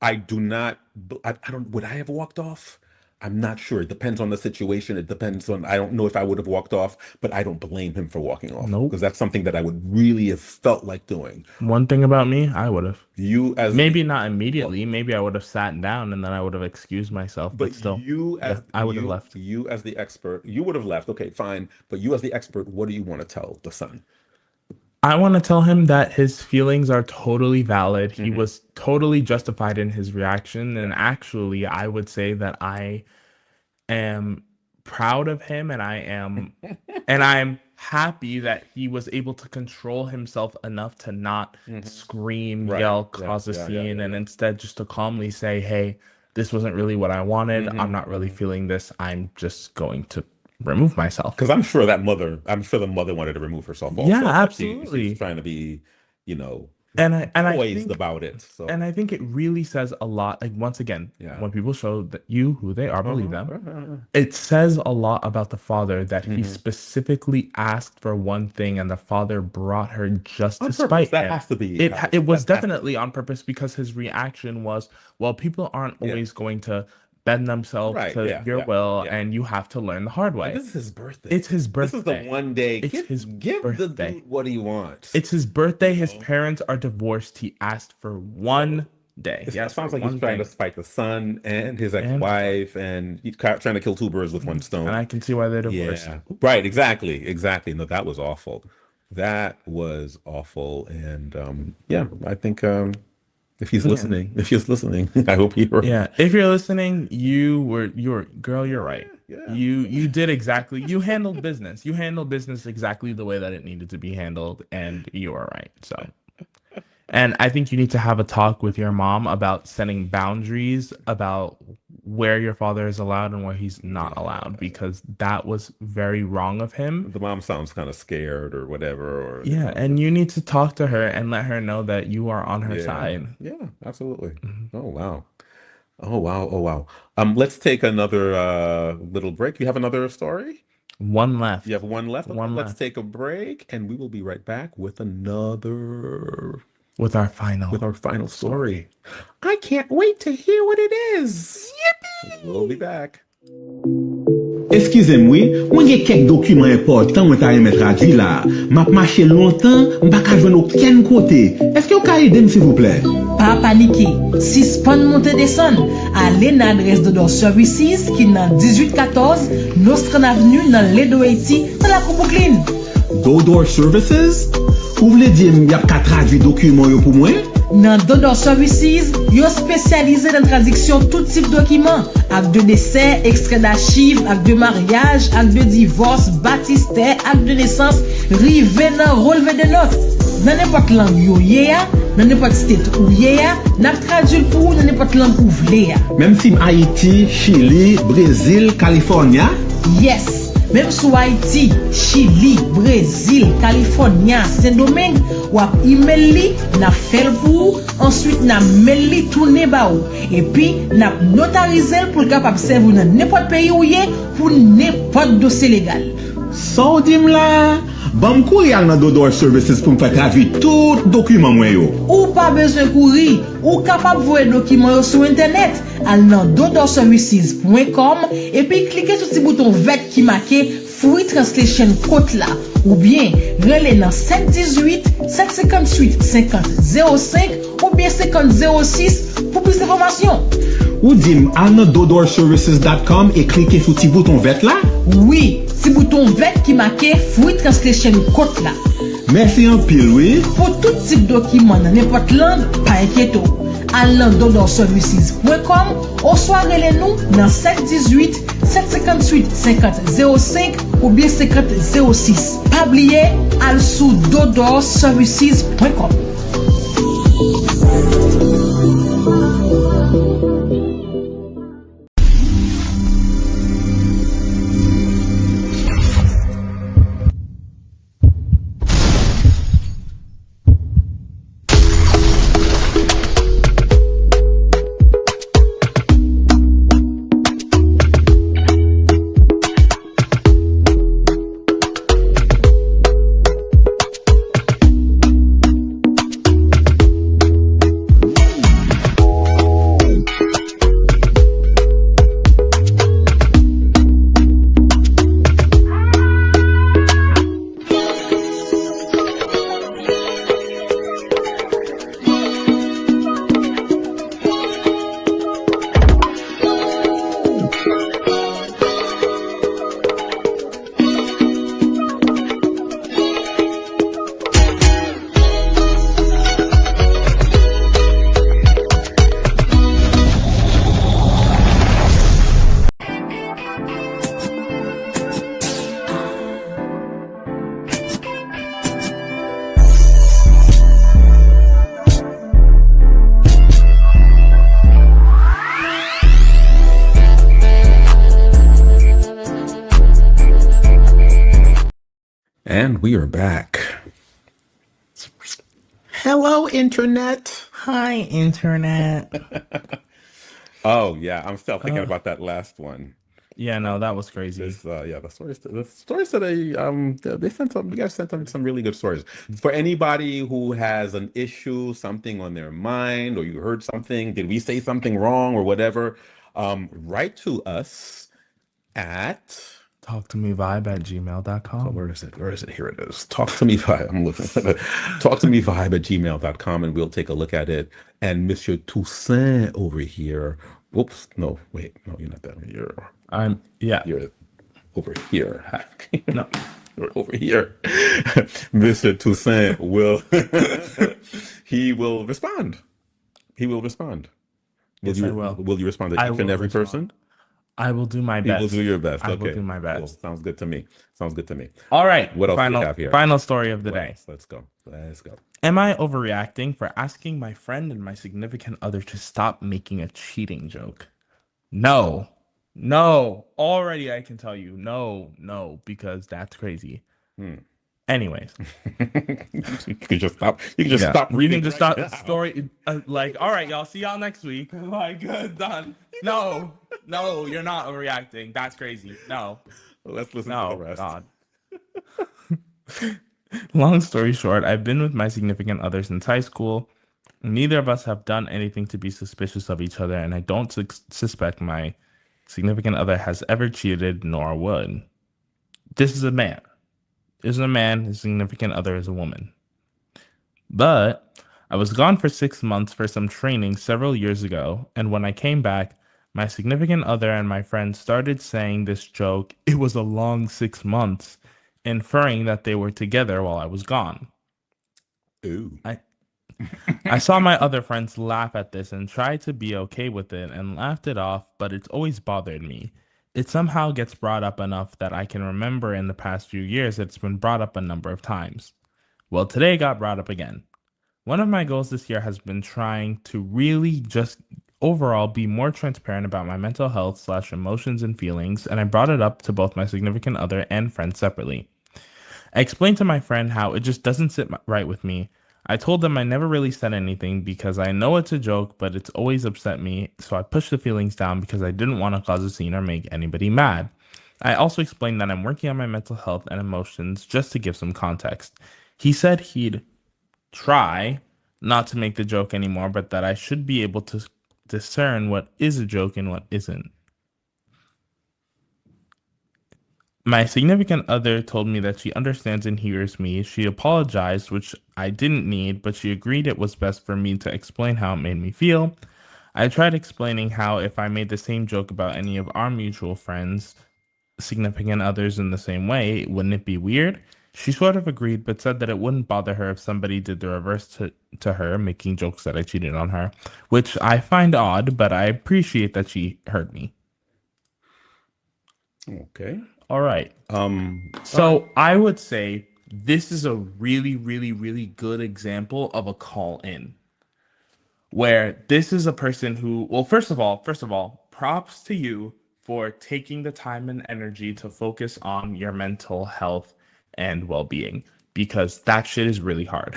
I do not. I don't. Would I have walked off? I'm not sure. It depends on the situation. It depends on. I don't know if I would have walked off, but I don't blame him for walking off Nope. because that's something that I would really have felt like doing. One thing about me, I would have. You as Maybe the, not immediately. Maybe I would have sat down and then I would have excused myself. But but still, you as I would have left. you as the expert, you would have left. Okay, fine. But you as the expert, what do you want to tell the son? I want to tell him that his feelings are totally valid. He Mhm. was totally justified in his reaction. And actually, I would say that I am proud of him and I'm happy that he was able to control himself enough to not scream, Right. yell, Yeah. cause a Yeah. scene, and instead just to calmly say, hey, this wasn't really what I wanted. I'm not really feeling this. I'm just going to remove myself. Because I'm sure the mother wanted to remove herself also. Yeah, She absolutely. was trying to be, And I poised think about it. So and I think it really says a lot. Like once again, Yeah. when people show that you who they are, believe them. Uh-huh. It says a lot about the father that he specifically asked for one thing, and the father brought her just On to purpose. spite That him. has to be It was that has to definitely on purpose because his reaction was, well, people aren't Yeah. always going to bend themselves Right, to yeah, your yeah, will, yeah. and you have to learn the hard way. And this is his birthday. It's his This is the birthday. one day. It's his give the birthday. dude what he wants. It's his birthday. His know? parents are divorced. He asked for one day. It He asked sounds for like he's one trying thing. to spite the son and his ex-wife, and he's trying to kill two birds with one stone. And I can see why they're divorced. Yeah, right, exactly. No, that was awful. That was awful. And yeah, I think if he's listening, I hope he heard. Yeah, if you're listening, girl, you're right. Yeah. You did exactly. You handled business. You handled business exactly the way that it needed to be handled, and you are right. So, and I think you need to have a talk with your mom about setting boundaries about where your father is allowed and where he's not allowed, because that was very wrong of him. The mom sounds kind of scared or whatever. Or Yeah, and you need to talk to her and let her know that you are on her side. Yeah, absolutely. Oh wow. Oh wow. Let's take another little break. You have another story? One left. You have one left? Okay, One let's left. take a break and we will be right back with With our final story. I can't wait to hear what it is. Yippee! We'll be back. Excusez-moi, mwen gen kek dokumen important mwen ta remet traduit la. Map mache longtemps, mpa ka jwenn aucun kote. Est-ce que vous ka aidem s'il vous plaît? Pas paniquer. Si span monte descend, allez dans l'adresse de Door Services qui dans 1814 Nostran Avenue dans Ledo Haiti, dans la Brooklyn. Door Services? Ou vle di m yap ka traduit dokumen yo pou mwen? Dans Door Services, yo spécialisé dans traduction tout type document, acte de décès, extrait d'archives, acte de mariage, acte de divorce, baptistère, acte de naissance, rivé dans relevé de notes. Dans n'importe langue yo yé, dans n'importe state ou yé, n'a traduit pour dans n'importe langue ou vle. Même si Haïti, Chili, Brésil, California? Yes. Même sous Haïti, Chili, Brésil, Californie, Saint-Domingue, ou ap email li, n'a fait pour, ensuite n'a mail li tourner ba ou. Et puis, n'a notarisé pour capable servir dans n'importe pays où yé pour n'importe dossier légal. So dim la, bam kouri al nan Door Services pou m fè traduit tout dokumen mwen yo. Ou pas besoin courir, ou capable voir document yo sur internet, al nan doorservices.com et puis cliquez sur ce bouton vert qui marqué Free Translation Code là, ou bien relais dans 518 758 50 05 ou bien 50 06 pour plus d'informations. Ou dim al nan doorservices.com et cliquez sur ti bouton vert là? Oui, ce bouton vert qui marqué Free Translation Code là. Merci en pile, oui. Pour tout type de document dans n'importe langue, pas inquiéto. Allant doorservices.com ou soit relais-nous dans 718 758 50 05 ou bien 50 06. Pas oublier, al sous doorservices.com. And we are back. Hello, Internet. Hi, internet. Oh, yeah. I'm still thinking about that last one. Yeah, no, that was crazy. The stories today, they sent some, you guys sent some really good stories. For anybody who has an issue, something on their mind, or you heard something, did we say something wrong or whatever, write to us at, talktomevibe@gmail.com. where is it? Where is it? Here it is. Talk to me vibe. I'm looking at it. Talktomevibe@gmail.com, and we'll take a look at it. And Monsieur Toussaint over here. Whoops. No, wait. No, you're not that. You're over here. No. You're over here. Mr. Toussaint will he will respond. He will respond. Yes, I will. Will you respond to I each and will every respond. person? I will do my You best. will do your best. I Okay. will do my Cool. best. Sounds good to me. Sounds good to me. All right. What else do we have here? Final story of the day. Let's go. Let's go. Am I overreacting for asking my friend and my significant other to stop making a cheating joke? No. No. Already I can tell you no, because that's crazy. Anyways. You can just stop. You can just stop You reading. can just stop the story. Like, all right, y'all. See y'all next week. Like, good, done. No, you're not overreacting. That's crazy. No. Let's listen to the No, rest. God. Long story short, I've been with my significant other since high school. Neither of us have done anything to be suspicious of each other, and I don't suspect my significant other has ever cheated, nor would. This is a man. His significant other is a woman. But I was gone for 6 months for some training several years ago, and when I came back, my significant other and my friend started saying this joke, "It was a long 6 months," inferring that they were together while I was gone. Ooh. I saw my other friends laugh at this and tried to be okay with it and laughed it off, but it's always bothered me. It somehow gets brought up enough that I can remember in the past few years it's been brought up a number of times. Well, today it got brought up again. One of my goals this year has been trying to really just overall be more transparent about my mental health / emotions and feelings, and I brought it up to both my significant other and friends separately. I explained to my friend how it just doesn't sit right with me. I told them I never really said anything because I know it's a joke, but it's always upset me, so I pushed the feelings down because I didn't want to cause a scene or make anybody mad. I also explained that I'm working on my mental health and emotions just to give some context. He said he'd try not to make the joke anymore, but that I should be able to discern what is a joke and what isn't. My significant other told me that she understands and hears me. She apologized, which I didn't need, but she agreed it was best for me to explain how it made me feel. I tried explaining how if I made the same joke about any of our mutual friends, significant others in the same way, wouldn't it be weird? She sort of agreed, but said that it wouldn't bother her if somebody did the reverse to her, making jokes that I cheated on her, which I find odd, but I appreciate that she heard me. Okay. All right. So I would say this is a really, really, really good example of a call in where this is a person who, well, first of all, props to you for taking the time and energy to focus on your mental health and well-being, because that shit is really hard.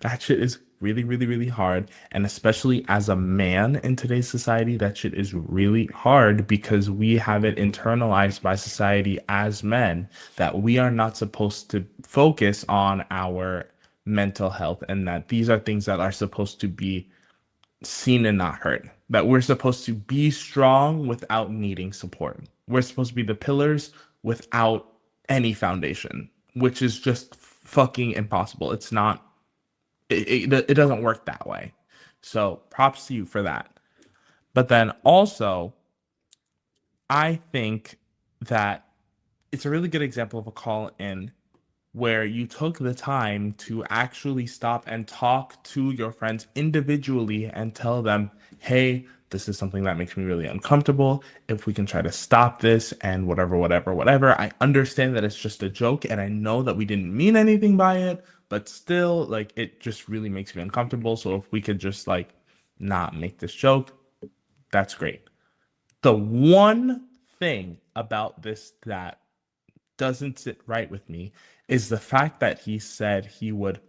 That shit is really, really, really hard. And especially as a man in today's society, that shit is really hard because we have it internalized by society as men that we are not supposed to focus on our mental health, and that these are things that are supposed to be seen and not heard. That we're supposed to be strong without needing support. We're supposed to be the pillars without any foundation, which is just fucking impossible. It's not, it doesn't work that way. So props to you for that. But then also, I think that it's a really good example of a call in where you took the time to actually stop and talk to your friends individually and tell them, hey, this is something that makes me really uncomfortable. If we can try to stop this and whatever. I understand that it's just a joke and I know that we didn't mean anything by it, but still, like, it just really makes me uncomfortable. So if we could just, like, not make this joke, that's great. The one thing about this that doesn't sit right with me is the fact that he said he would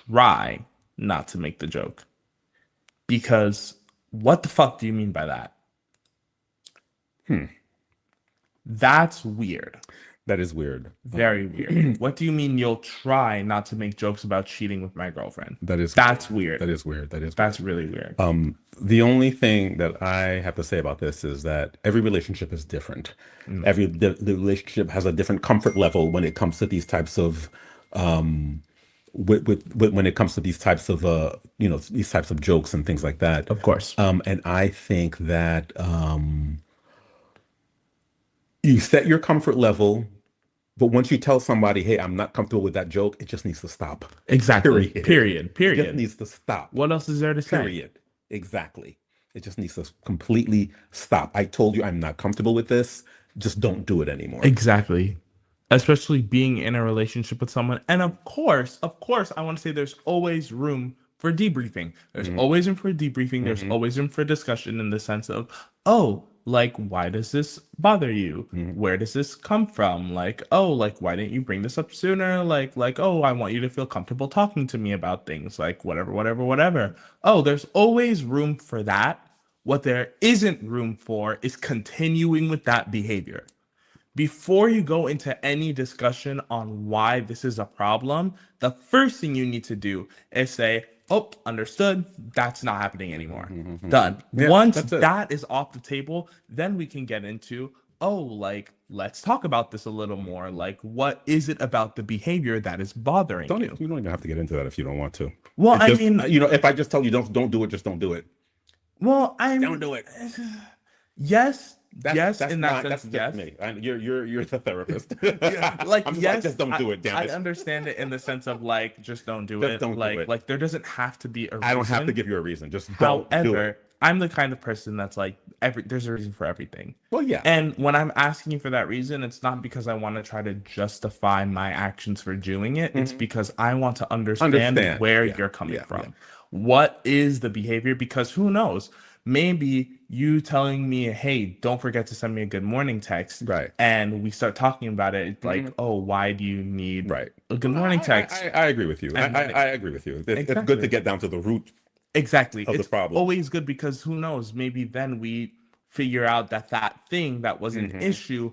try not to make the joke. Because what the fuck do you mean by that? That's weird. That is weird. Very weird. What do you mean you'll try not to make jokes about cheating with my girlfriend? That's weird. That is weird. That's really weird. The only thing that I have to say about this is that every relationship is different. The relationship has a different comfort level when it comes to these types of when it comes to these types of these types of jokes and things like that. Of course. And I think that you set your comfort level, but once you tell somebody, "Hey, I'm not comfortable with that joke," it just needs to stop. Exactly. Period. It just needs to stop. What else is there to say? Period. Exactly. It just needs to completely stop. I told you I'm not comfortable with this. Just don't do it anymore. Exactly. Especially being in a relationship with someone. And of course, I want to say there's always room for debriefing. There's always room for debriefing. There's always room for discussion in the sense of, oh, like, why does this bother you? Where does this come from? Like, oh, like, why didn't you bring this up sooner? Like, oh, I want you to feel comfortable talking to me about things. Like, whatever. Oh, there's always room for that. What there isn't room for is continuing with that behavior. Before you go into any discussion on why this is a problem, the first thing you need to do is say, oh, understood, that's not happening anymore. Done. Yeah, Once that's it. that is off the table, then we can get into, oh, like, let's talk about this a little more. Like, what is it about the behavior that is bothering you? You don't even have to get into that if you don't want to. Well, It's I just, mean, if I just tell you don't do it, just don't do it. well, I mean, Don't do it. Yes, That's in not, that sense, that's yes. me. You're the therapist. Like, I'm just yes, like, just don't do it. Damn I it. understand it in the sense of like, just don't do Just it. don't do like, it. like there doesn't have to be a reason. I don't have to give you a reason. Just don't do However, it. I'm the kind of person that's like, there's a reason for everything. Well, yeah. And when I'm asking you for that reason, it's not because I want to try to justify my actions for doing it. It's because I want to understand where you're coming from. Yeah. What is the behavior? Because who knows? Maybe you telling me, hey, don't forget to send me a good morning text. Right. And we start talking about it. It's like, oh, why do you need a good morning text? I agree with you. I agree with you. It's good to get down to the root. Exactly. Of it's the problem. always good because who knows? Maybe then we figure out that thing that was an issue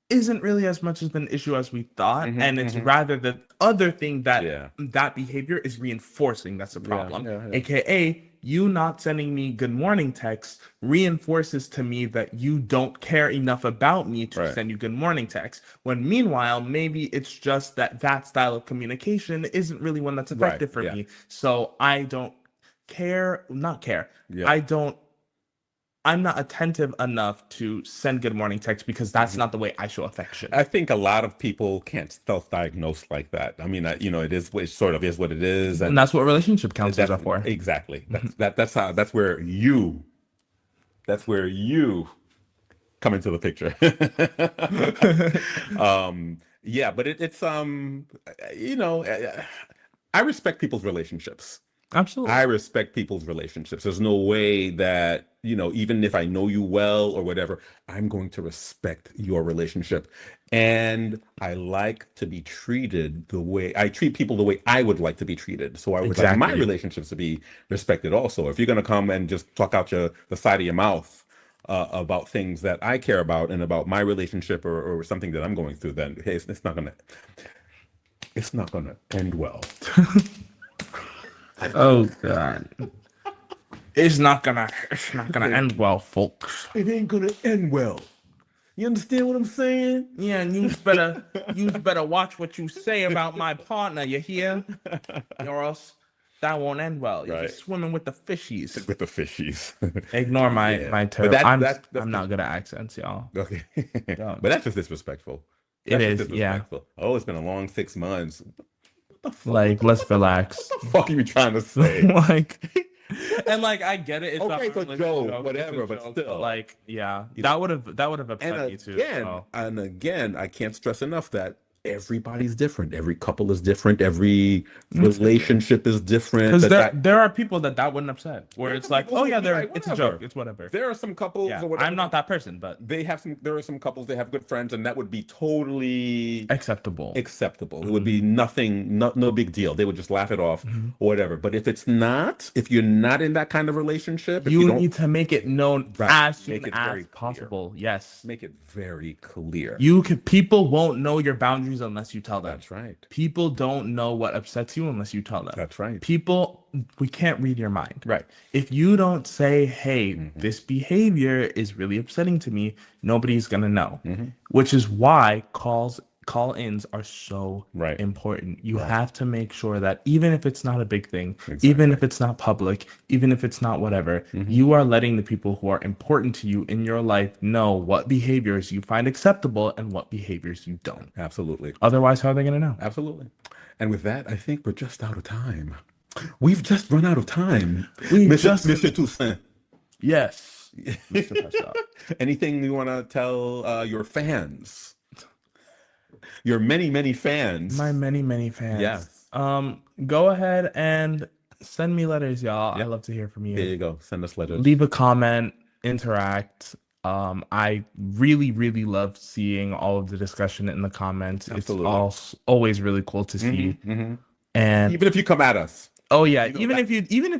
isn't really as much of an issue as we thought. And it's rather the other thing that that behavior is reinforcing that's a problem. AKA, you not sending me good morning text reinforces to me that you don't care enough about me to send you good morning text. When meanwhile, maybe it's just that style of communication isn't really one that's effective for me. So I don't not care. I'm not attentive enough to send good morning text because that's not the way I show affection. I think a lot of people can't self-diagnose like that. I mean, it sort of is what it is, and that's what relationship counselors are for. Exactly. That's where you come into the picture. Yeah, but it's I respect people's relationships. Absolutely. I respect people's relationships. There's no way that, even if I know you well or whatever, I'm going to respect your relationship. And I like to be treated the way I treat people, the way I would like to be treated. So I would like my relationships to be respected also. If you're going to come and just talk out the side of your mouth about things that I care about and about my relationship or something that I'm going through, then hey, it's not gonna end well. Oh God. It's not gonna end well, folks. It ain't gonna end well. You understand what I'm saying? Yeah, and you better watch what you say about my partner, you hear? Or else that won't end well. You're just swimming with the fishies. With the fishies. Ignore my term. I'm not good at accents, y'all. Okay. But that's just disrespectful. It is, yeah. Oh, it's been a long 6 months. Like, let's relax. What the fuck are you trying to say? And I get it. It's okay, so Joe, whatever, but still, that would have upset me too. And again, I can't stress enough that everybody's different. Every couple is different. Every Exactly. relationship is different. Because there are people that wouldn't upset, where There are it's some like, people oh who yeah, would be like, it's a whatever. joke, it's whatever. There are some couples Yeah, or whatever. I'm not that person, but There are some couples, they have good friends, and that would be totally acceptable. acceptable. It would be nothing, no big deal. They would just laugh it off or whatever. But if you're not in that kind of relationship, if you You don't, need to make it known right, as make soon it as very clear. possible. Yes. Make it very clear. People won't know your boundaries unless you tell them. That's right. People don't know what upsets you unless you tell them. That's right. We can't read your mind. Right. If you don't say, hey, this behavior is really upsetting to me, nobody's gonna know. Which is why call-ins are so Right. important. You have to make sure that even if it's not a big thing, even if it's not public, even if it's not whatever, you are letting the people who are important to you in your life know what behaviors you find acceptable and what behaviors you don't. Absolutely. Otherwise, how are they going to know? Absolutely. And with that, I think we're just out of time. We've just run out of time. We Monsieur Toussaint. Yes, Mr. Pascal. Anything you want to tell your fans? Your many, many fans. My many, many fans. Yes. Go ahead and send me letters, y'all. I love to hear from you. There you go. Send us letters. Leave a comment, interact. I really, really love seeing all of the discussion in the comments. Absolutely. It's always really cool to see. And even if you come at us. Oh yeah, even if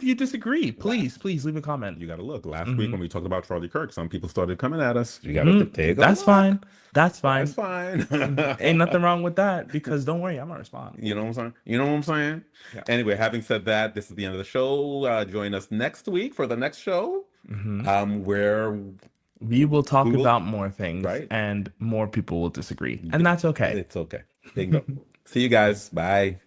you disagree, please leave a comment. You got to look. Last week when we talked about Charlie Kirk, some people started coming at us. You got to take a That's look. fine. That's fine. That's fine. Ain't nothing wrong with that, because don't worry, I'm gonna respond. You know what I'm saying? Yeah. Anyway, having said that, this is the end of the show. Join us next week for the next show, where we will talk about more things, right? And more people will disagree, and that's okay. It's okay. Bingo. See you guys. Bye.